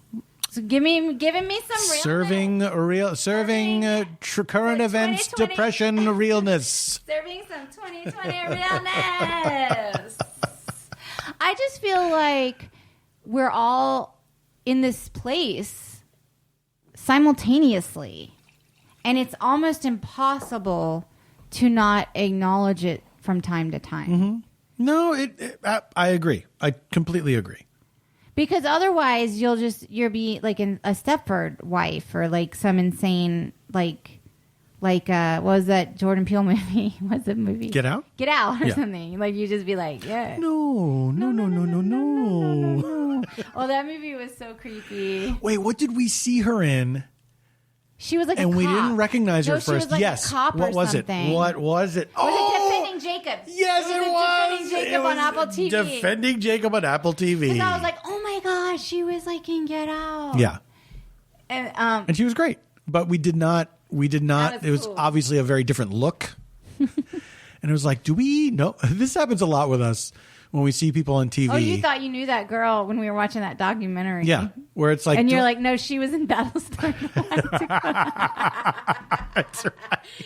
So giving me some realness. Serving current events, depression, realness. Serving some 2020 realness. I just feel like we're all in this place simultaneously, and it's almost impossible to not acknowledge it from time to time. Mm-hmm. No, I agree. I completely agree. Because otherwise, you'll be like a Stepford wife or like some insane like what was that Jordan Peele movie? What's the movie? Get Out or something. Like you just be like, yeah. No. Oh, that movie was so creepy. Wait, what did we see her in? She was like and a cop. we didn't recognize her she first. Was like yes. A cop what or was something. it? What was it? Was it Defending Jacob? Yes, it was. Defending Jacob on Apple TV. Defending Jacob on Apple TV. Because I was like, oh my gosh, she was like in Get Out. Yeah. And she was great, but we did not. It was obviously a very different look. And it was like, do we know? This happens a lot with us when we see people on TV. Oh, you thought you knew that girl when we were watching that documentary. Yeah, where it's like... And you're like, no, she was in Battlestar That's right.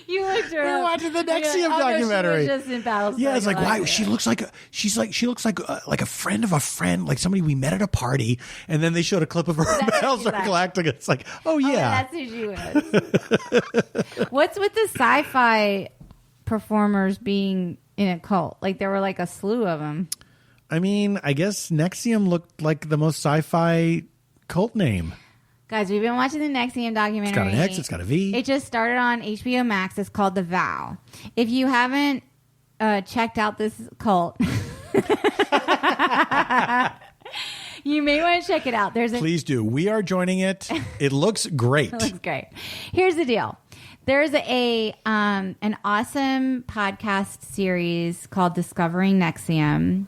You looked her up. We're watching the Nexium documentary. No, she was just in Battlestar. Yeah, it's like, wow, she looks like a friend of a friend, like somebody we met at a party, and then they showed a clip of her in Battlestar Galactica. It's like, oh, yeah. That's who she was. What's with the sci-fi performers being in a cult? Like there were like a slew of them. I mean, I guess Nexium looked like the most sci-fi cult name. Guys, we've been watching the Nexium documentary. It's got an X, it's got a V. It just started on HBO Max. It's called The Vow. If you haven't checked out this cult, you may want to check it out. Please do. We are joining it. It looks great. It looks great. Here's the deal. There's an awesome podcast series called Discovering Nexium.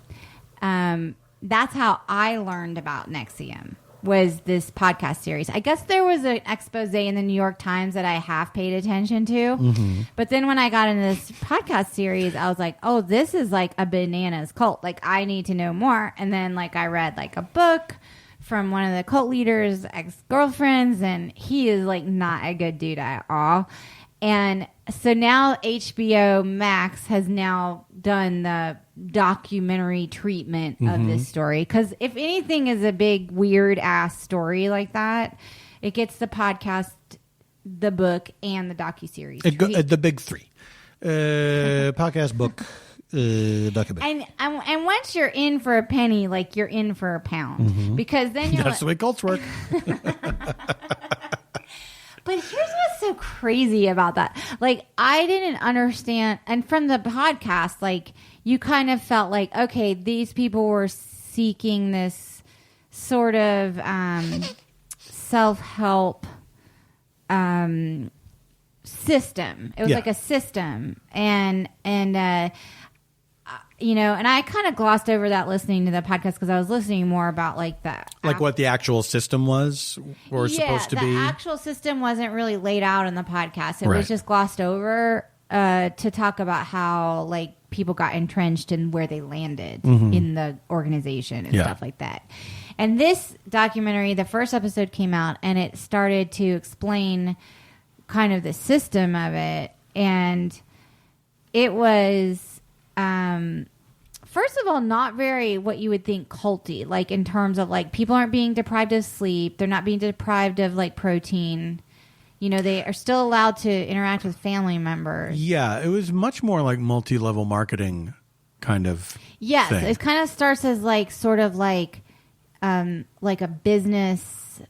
That's how I learned about Nexium, was this podcast series. I guess there was an expose in the New York Times that I half paid attention to. Mm-hmm. But then when I got into this podcast series, I was like, oh, this is like a bananas cult. Like, I need to know more. And then like I read like a book from one of the cult leaders' ex-girlfriends, and he is like not a good dude at all. And so now HBO Max has now done the documentary treatment of this story. Because if anything is a big weird ass story like that, it gets the podcast, the book, and the docuseries. The big three. Podcast, book, duckabit. And once you're in for a penny, like you're in for a pound, because then you're That's the way cults work. But here's what's so crazy about that. Like, I didn't understand. And from the podcast, like, you kind of felt like, okay, these people were seeking this sort of self-help system. It was like a system. And you know, and I kind of glossed over that listening to the podcast because I was listening more about like that. Like what the actual system was or supposed to be? The actual system wasn't really laid out in the podcast. It was just glossed over to talk about how like people got entrenched and where they landed in the organization and stuff like that. And this documentary, the first episode came out and it started to explain kind of the system of it. And it was... first of all, not very what you would think culty, like in terms of like people aren't being deprived of sleep. They're not being deprived of like protein. You know, they are still allowed to interact with family members. Yeah. It was much more like multi-level marketing kind of thing. It kind of starts as like sort of like a business,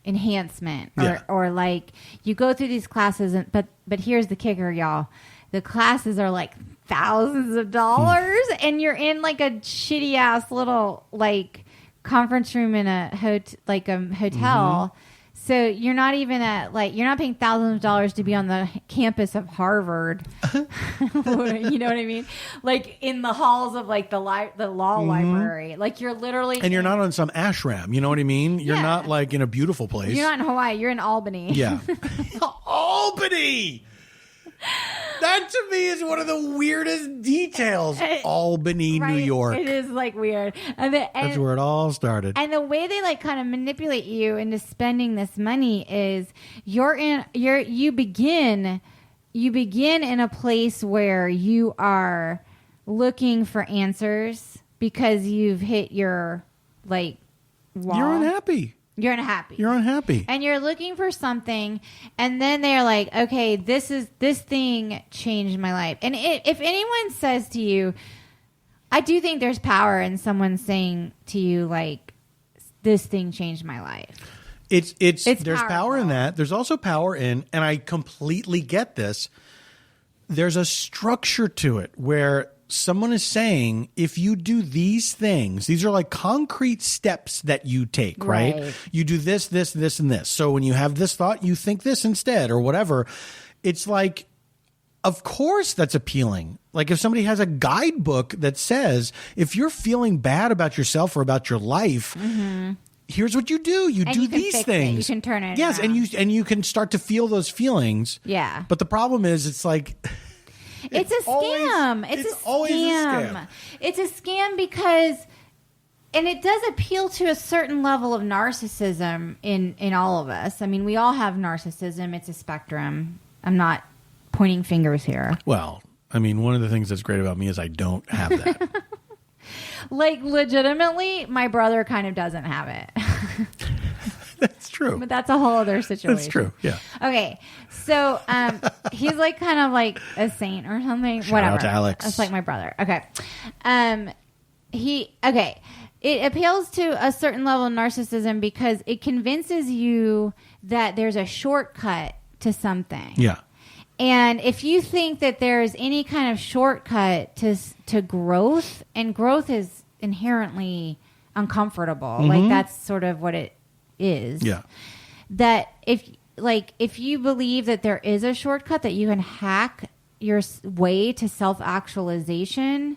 enhancement or like you go through these classes but here's the kicker, y'all. The classes are like thousands of dollars and you're in like a shitty ass little like conference room in a hotel. So you're not even you're not paying thousands of dollars to be on the campus of Harvard. You know what I mean? Like in the halls of like the law library. Like you're literally... And you're not on some ashram. You know what I mean? You're not like in a beautiful place. You're not in Hawaii. You're in Albany. Yeah. Albany! That to me is one of the weirdest details. Albany, New York. It is like weird. That's where it all started. And the way they like kind of manipulate you into spending this money is you begin in a place where you are looking for answers because you've hit your like wall. You're unhappy. You're unhappy. You're unhappy. And you're looking for something, and then they're like, okay, this thing changed my life. And if anyone says to you, I do think there's power in someone saying to you, like, this thing changed my life. It's there's power in that. There's also power in, and I completely get this, there's a structure to it where someone is saying, if you do these things, these are like concrete steps that you take, right? You do this, this, this, and this. So when you have this thought, you think this instead or whatever. It's like, of course that's appealing. Like if somebody has a guidebook that says, if you're feeling bad about yourself or about your life, here's what you do. You do these things. You can turn it Yes, around. and you can start to feel those feelings. Yeah. But the problem is, it's like... It's a scam. It's always a scam. It's a scam because, and it does appeal to a certain level of narcissism in all of us. I mean, we all have narcissism. It's a spectrum. I'm not pointing fingers here. Well, I mean, one of the things that's great about me is I don't have that. Like, legitimately, my brother kind of doesn't have it. That's true. But that's a whole other situation. That's true, yeah. Okay, so he's like kind of like a saint or something. Shout Whatever. out to Alex. That's like my brother. Okay. It appeals to a certain level of narcissism because it convinces you that there's a shortcut to something. Yeah. And if you think that there's any kind of shortcut to growth, and growth is inherently uncomfortable, like that's sort of what it is. Yeah. That if you believe that there is a shortcut that you can hack your way to self-actualization,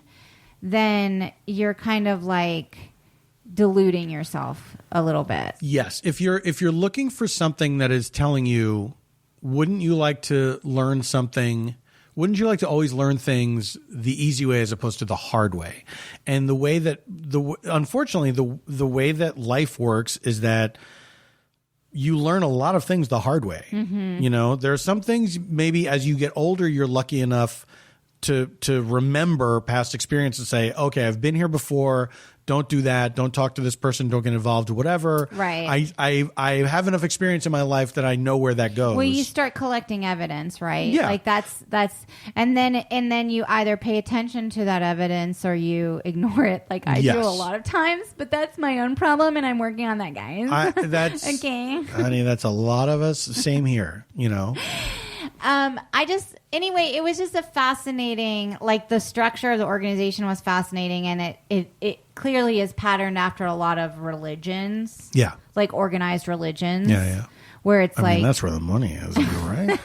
then you're kind of like deluding yourself a little bit. Yes. If you're looking for something that is telling you, wouldn't you like to learn something? Wouldn't you like to always learn things the easy way as opposed to the hard way? And the way that unfortunately the way that life works is that you learn a lot of things the hard way. You know, there are some things maybe as you get older, you're lucky enough to remember past experience and say, okay, I've been here before. don't do that. Don't talk to this person. Don't get involved. Whatever. Right. I have enough experience in my life that I know where that goes. Well, you start collecting evidence, right? Yeah. Like that's, and then you either pay attention to that evidence or you ignore it. Like I do a lot of times, but that's my own problem, and I'm working on that, guys. That's okay, honey. That's a lot of us. Same here. Anyway, it was just a fascinating, like the structure of the organization was fascinating, and it clearly is patterned after a lot of religions. Yeah. Like organized religions. Yeah. Where it's I mean, that's where the money is, you're right.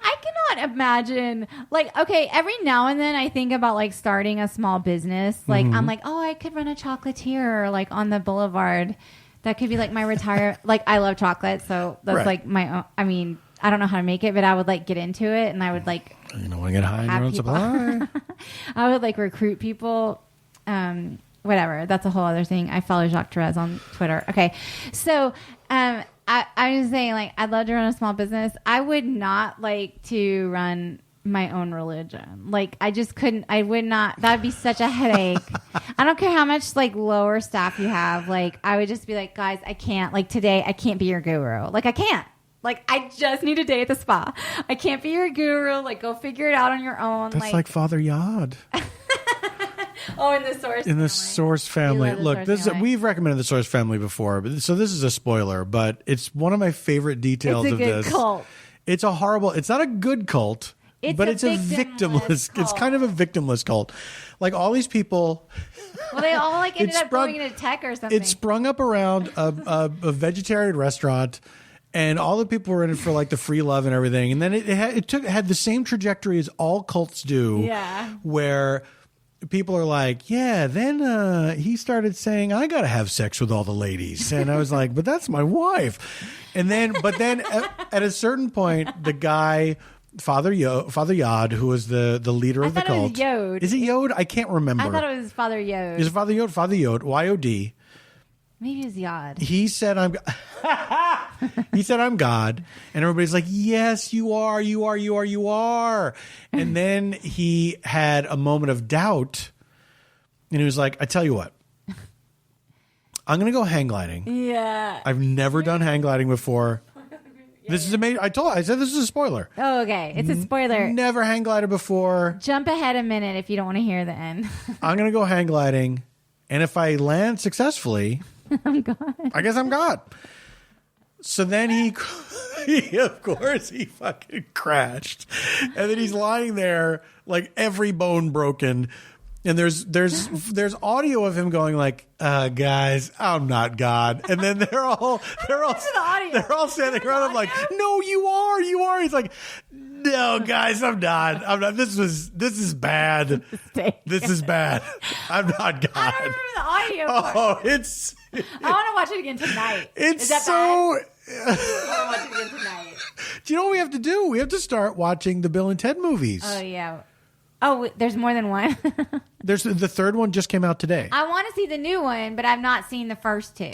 I cannot imagine, like, okay, every now and then I think about like starting a small business. Like, I'm like, oh, I could run a chocolatier like on the boulevard. That could be like my retire. Like, I love chocolate, so that's like my own. I mean, I don't know how to make it, but I would like get into it, and I would like. You don't want to get high in your own supply. I would like recruit people. Whatever. That's a whole other thing. I follow Jacques Therese on Twitter. Okay, so I was saying, like, I'd love to run a small business. I would not like to run my own religion. Like, I just couldn't. I would not. That'd be such a headache. I don't care how much like lower staff you have. Like, I would just be like, guys, I can't. Like today, I can't be your guru. Like, I can't. Like, I just need a day at the spa. I can't be your guru. Like, go figure it out on your own. That's like Father Yod. Oh, in the Source family. In the Source family. Look, we've recommended the Source family before, so this is a spoiler, but it's one of my favorite details of this. It's a good cult. It's a horrible, it's not a good cult, but it's a victimless. It's kind of a victimless cult. Like all these people. Well, they all like ended up going into tech or something. It sprung up around a vegetarian restaurant. And all the people were in it for like the free love and everything. And then it had the same trajectory as all cults do. Yeah. Where people are like, yeah, then he started saying, I got to have sex with all the ladies. And I was like, but that's my wife. And then, at a certain point, the guy, Father Yod, who was the leader of the cult. It was Yod. Is it Yod? I can't remember. I thought it was Father Yod. Is it Father Yod? Father Yod, Y-O-D. Maybe it was Yod. He said, I'm God. And everybody's like, yes, you are. And then he had a moment of doubt. And he was like, I tell you what, I'm going to go hang gliding. Yeah. I've never done hang gliding before. This is amazing. I said this is a spoiler. Oh, okay. It's a spoiler. Never hang glided before. Jump ahead a minute if you don't want to hear the end. I'm going to go hang gliding. And if I land successfully... I'm God. I guess I'm God. So then he of course, he fucking crashed. And then he's lying there, like every bone broken. And there's audio of him going like, guys, I'm not God. And then they're all standing around him like, no, you are. He's like, no, guys, I'm not. This is bad. This is bad. I'm not God. I don't remember the audio part. I want to watch it again tonight. Is that so bad? I want to watch it again tonight. Do you know what we have to do? We have to start watching the Bill and Ted movies. Oh, yeah. Oh, there's more than one? There's the third one just came out today. I want to see the new one, but I've not seen the first two.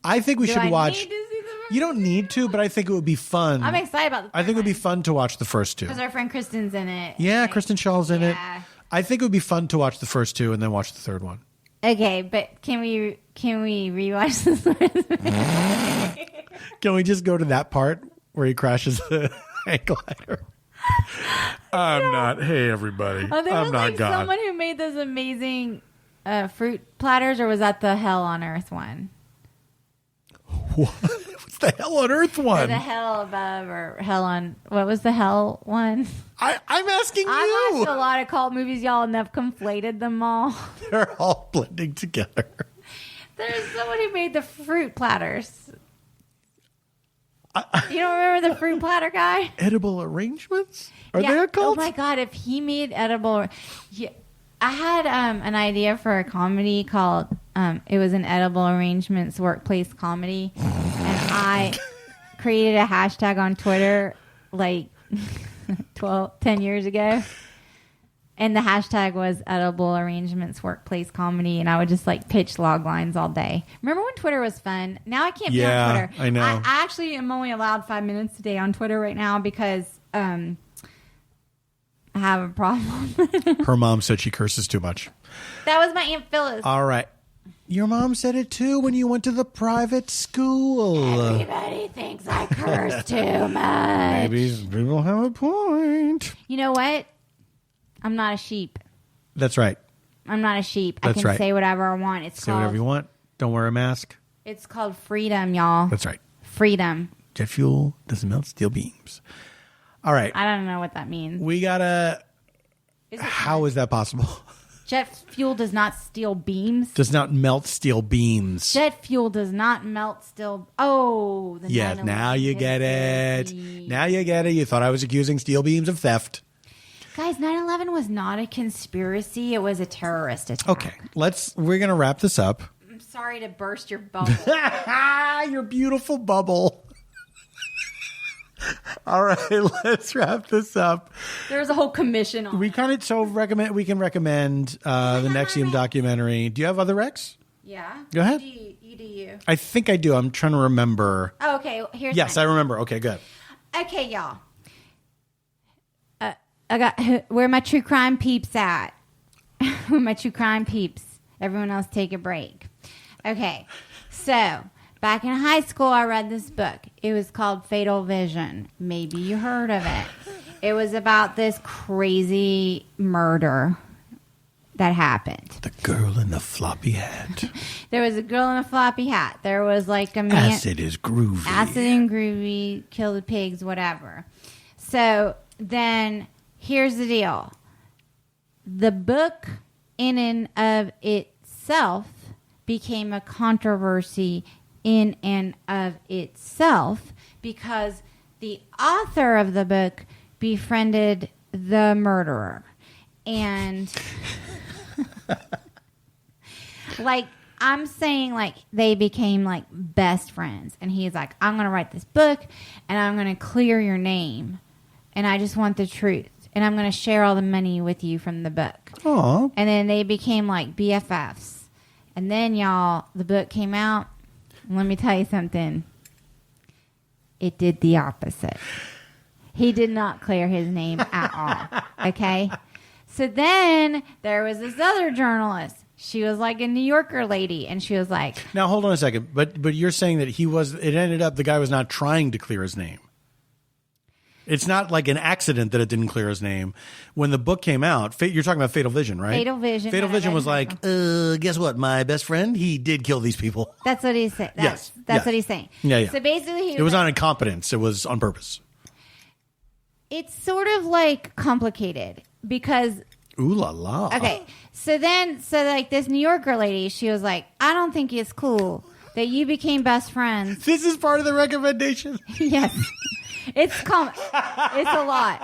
I think we should watch. Need to see the first you don't need to, but I think it would be fun. I'm excited about the third I think it would be fun to watch the first two. Because our friend Kristen's in it. Yeah, like, Kristen Shaw's in it. I think it would be fun to watch the first two and then watch the third one. Okay, but can we rewatch this one? Can we just go to that part where he crashes the hang glider? I'm not. Hey, everybody. Oh, there I'm was not like God. someone who made those amazing fruit platters, or was that the Hell on Earth one? What? What's the Hell on Earth one? Or the Hell above, or Hell on... What was the Hell one? I'm asking you. I watched a lot of cult movies, y'all, and I've conflated them all. They're all blending together. There's someone who made the fruit platters. You don't remember the fruit platter guy? Edible arrangements? Are they a cult? Oh my God, if he made edible... Yeah, I had an idea for a comedy called... it was an edible arrangements workplace comedy. And I created a hashtag on Twitter like 10 years ago. And the hashtag was edible arrangements workplace comedy. And I would just like pitch log lines all day. Remember when Twitter was fun? Now I can't be on Twitter. I know. I actually am only allowed 5 minutes a day on Twitter right now because I have a problem. Her mom said she curses too much. That was my Aunt Phyllis. All right. Your mom said it too when you went to the private school. Everybody thinks I curse too much. Maybe people have a point. You know what? I'm not a sheep. That's right. I'm not a sheep. That's I can right. say whatever I want. Say whatever you want. Don't wear a mask. It's called freedom, y'all. That's right. Freedom. Jet fuel doesn't melt steel beams. All right. I don't know what that means. We gotta... How is that possible? Jet fuel does not steal beams. Does not melt steel beams. Jet fuel does not melt steel... Oh. Yeah, now you get it. Now you get it. You thought I was accusing steel beams of theft. Guys, 9/11 was not a conspiracy. It was a terrorist attack. Okay, we're going to wrap this up. I'm sorry to burst your bubble. Your beautiful bubble. All right, let's wrap this up. There's a whole commission on We can recommend the Nexium documentary. Do you have other recs? Yeah. Go ahead. You do you. I think I do. I'm trying to remember. Oh, okay. Here's Yes, mine. I remember. Okay, good. Okay, y'all. I got where my true crime peeps at. Where my true crime peeps. Everyone else take a break. Okay, so back in high school, I read this book. It was called Fatal Vision. Maybe you heard of it. It was about this crazy murder that happened. The girl in the floppy hat. There was a girl in a floppy hat. There was like a man. Acid is groovy. Acid and groovy, kill the pigs, whatever. So then here's the deal. The book in and of itself became a controversy in and of itself because the author of the book befriended the murderer. And like I'm saying, like they became like best friends. And he's like, I'm going to write this book and I'm going to clear your name. And I just want the truth. And I'm going to share all the money with you from the book. Aww. And then they became like BFFs. And then, y'all, the book came out. Let me tell you something. It did the opposite. He did not clear his name at all. Okay? So then there was this other journalist. She was like a New Yorker lady. And she was like... Now, hold on a second. But you're saying that it ended up the guy was not trying to clear his name. It's not like an accident that it didn't clear his name. When the book came out, you're talking about Fatal Vision, right? Fatal Vision. Fatal Vision was like, guess what? My best friend, he did kill these people. That's what he's saying. That's what he's saying. Yeah. So basically, it was not incompetence. It was on purpose. It's sort of like complicated because... Ooh la la. Okay. So like this New Yorker lady, she was like, I don't think it's cool that you became best friends. This is part of the recommendation. Yes. It's a lot.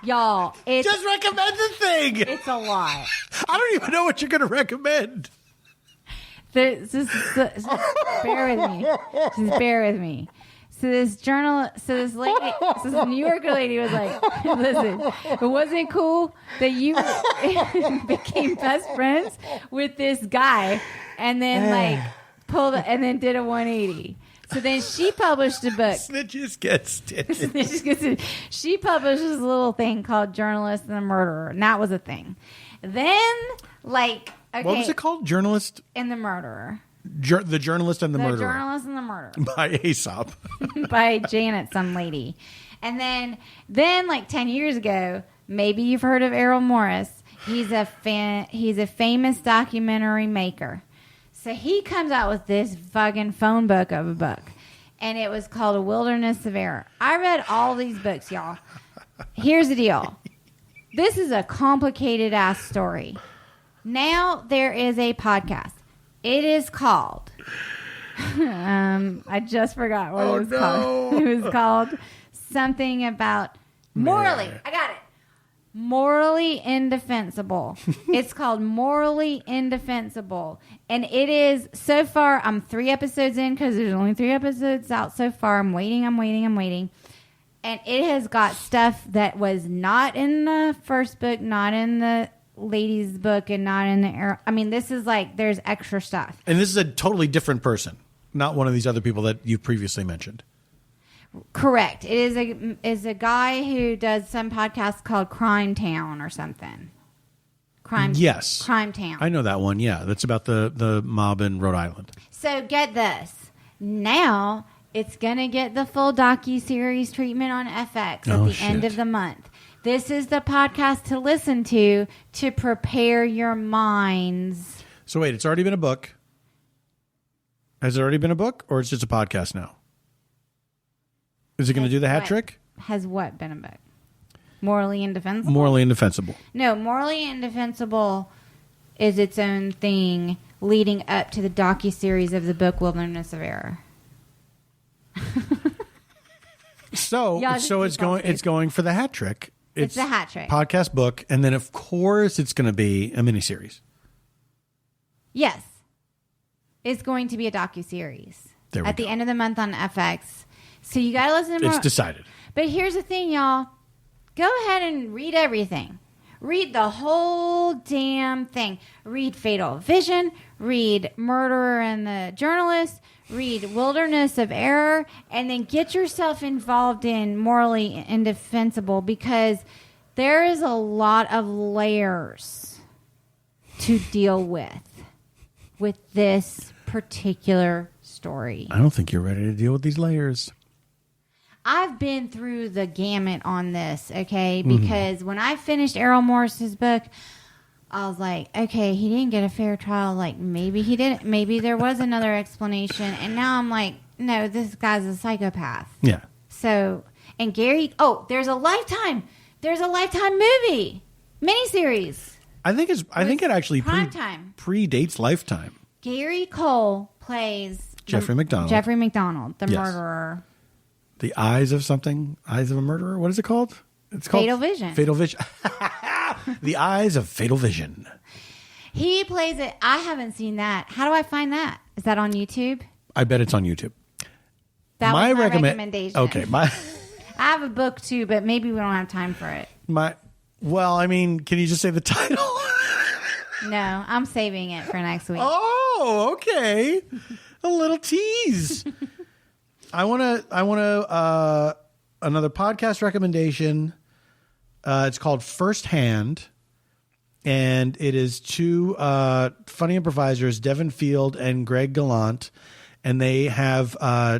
Y'all. Just recommend the thing. It's a lot. I don't even know what you're going to recommend. Just bear with me. Just bear with me. So this New Yorker lady was like, listen, it wasn't cool that you became best friends with this guy and then and then did a 180. So then she published a book. Snitches get stitches. She published this little thing called Journalist and the Murderer. And that was a thing. Then, what was it called? Journalist and the Murderer. The Journalist and the Murderer. The Journalist and the Murderer. By Aesop. By Janet, some lady. And then like 10 years ago, maybe you've heard of Errol Morris. He's a famous documentary maker. So he comes out with this fucking phone book of a book. And it was called A Wilderness of Error. I read all these books, y'all. Here's the deal. This is a complicated ass story. Now there is a podcast. It is called... I just forgot what it was called. It was called something about... Morally. I got it. Morally Indefensible. It's called Morally Indefensible. And it is, so far, I'm 3 episodes in because there's only 3 episodes out so far. I'm waiting. And it has got stuff that was not in the first book, not in the lady's book, and not in the... I mean, this is like, there's extra stuff. And this is a totally different person. Not one of these other people that you previously mentioned. Correct. It is a guy who does some podcast called Crime Town or something. Crime Town. I know that one. Yeah, that's about the mob in Rhode Island. So get this. Now it's going to get the full docuseries treatment on FX at the end of the month. This is the podcast to listen to prepare your minds. So wait, it's already been a book. Has it already been a book, or it's just a podcast now? Is it going to do the hat trick? Has what been a book? Morally Indefensible? Morally Indefensible. No, Morally Indefensible is its own thing leading up to the docuseries of the book Wilderness of Error. So it's going for the hat trick. It's the hat trick. Podcast, book, and then of course it's going to be a miniseries. Yes. It's going to be a docuseries at the end of the month on FX. So you got to listen to more. It's decided. But here's the thing, y'all. Go ahead and read everything. Read the whole damn thing. Read Fatal Vision. Read Murderer and the Journalist. Read Wilderness of Error. And then get yourself involved in Morally Indefensible, because there is a lot of layers to deal with this particular story. I don't think you're ready to deal with these layers. I've been through the gamut on this, okay? Because when I finished Errol Morris's book, I was like, okay, he didn't get a fair trial. Like, maybe he didn't. Maybe there was another explanation. And now I'm like, no, this guy's a psychopath. Yeah. So, and Gary, there's a Lifetime movie, miniseries. I think it actually predates Lifetime. Gary Cole plays Jeffrey McDonald, the murderer. The Eyes of something? Eyes of a Murderer? What is it called? It's called Fatal Vision. Fatal Vision. The Eyes of Fatal Vision. He plays it. I haven't seen that. How do I find that? Is that on YouTube? I bet it's on YouTube. That was my recommendation. Okay. I have a book too, but maybe we don't have time for it. Well, I mean, can you just say the title? No, I'm saving it for next week. Oh, okay. A little tease. I want to another podcast recommendation. It's called Firsthand, and it is two funny improvisers, Devin Field and Greg Gallant, and they have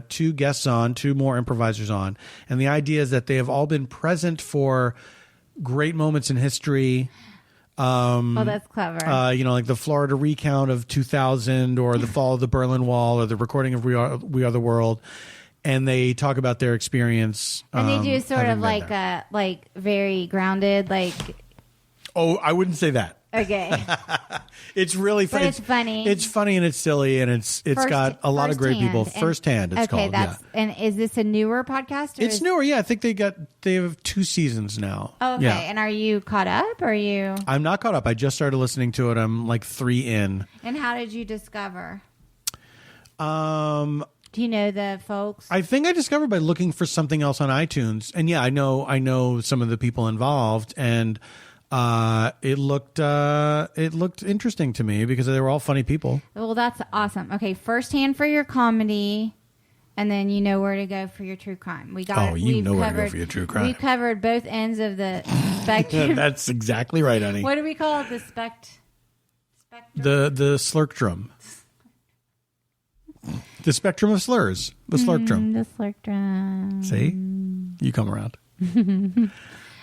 two guests on, two more improvisers on, and the idea is that they have all been present for great moments in history. That's clever. Like the Florida recount of 2000, or the fall of the Berlin Wall, or the recording of We Are the World. And they talk about their experience. And they do sort of like very grounded, like. Oh, I wouldn't say that. Okay. It's really funny. But it's funny. It's funny and it's silly, and it's got a lot of great people. Firsthand, it's called. Yeah. And is this a newer podcast? It's newer. Yeah, I think they have 2 seasons now. Oh, okay. Yeah. And are you caught up? Or are you? I'm not caught up. I just started listening to it. I'm like 3 in. And how did you discover? Do you know the folks? I think I discovered by looking for something else on iTunes. And yeah, I know some of the people involved, and it looked interesting to me because they were all funny people. Well, that's awesome. Okay, Firsthand for your comedy, and then you know where to go for your true crime. Where to go for your true crime. We covered both ends of the spectrum. That's exactly right, honey. What do we call it? The spectrum? The Slurctrum. The spectrum of slurs. The Slurctrum. The Slurctrum. See? You come around.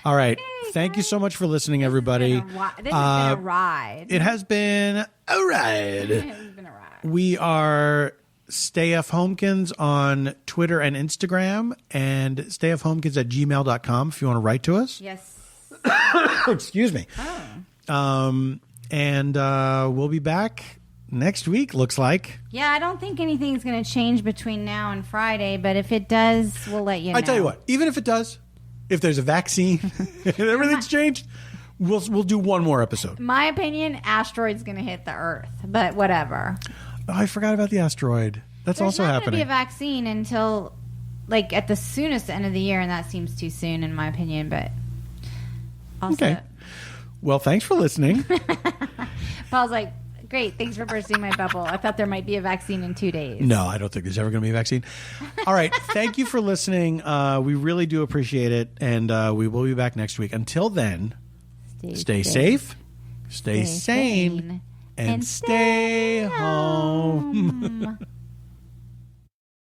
All right. Thank you so much for listening, everybody. This has been a ride. It has been a ride. We are stayfhomekins on Twitter and Instagram, and stayfhomekins@gmail.com if you want to write to us. Yes. Excuse me. Oh. And we'll be back next week, looks like. Yeah, I don't think anything's going to change between now and Friday, but if it does, we'll let you know. I tell you what, even if it does, if there's a vaccine, and everything's changed, we'll do one more episode. My opinion, asteroid's going to hit the Earth, but whatever. Oh, I forgot about the asteroid. That's also happening. There's not going to be a vaccine until, like, at the soonest end of the year, and that seems too soon in my opinion, but also. Okay. Well, thanks for listening. Paul's like, Great. Thanks for bursting my bubble. I thought there might be a vaccine in 2 days. No, I don't think there's ever going to be a vaccine. All right. Thank you for listening. We really do appreciate it. And we will be back next week. Until then, stay safe, stay sane, and stay home.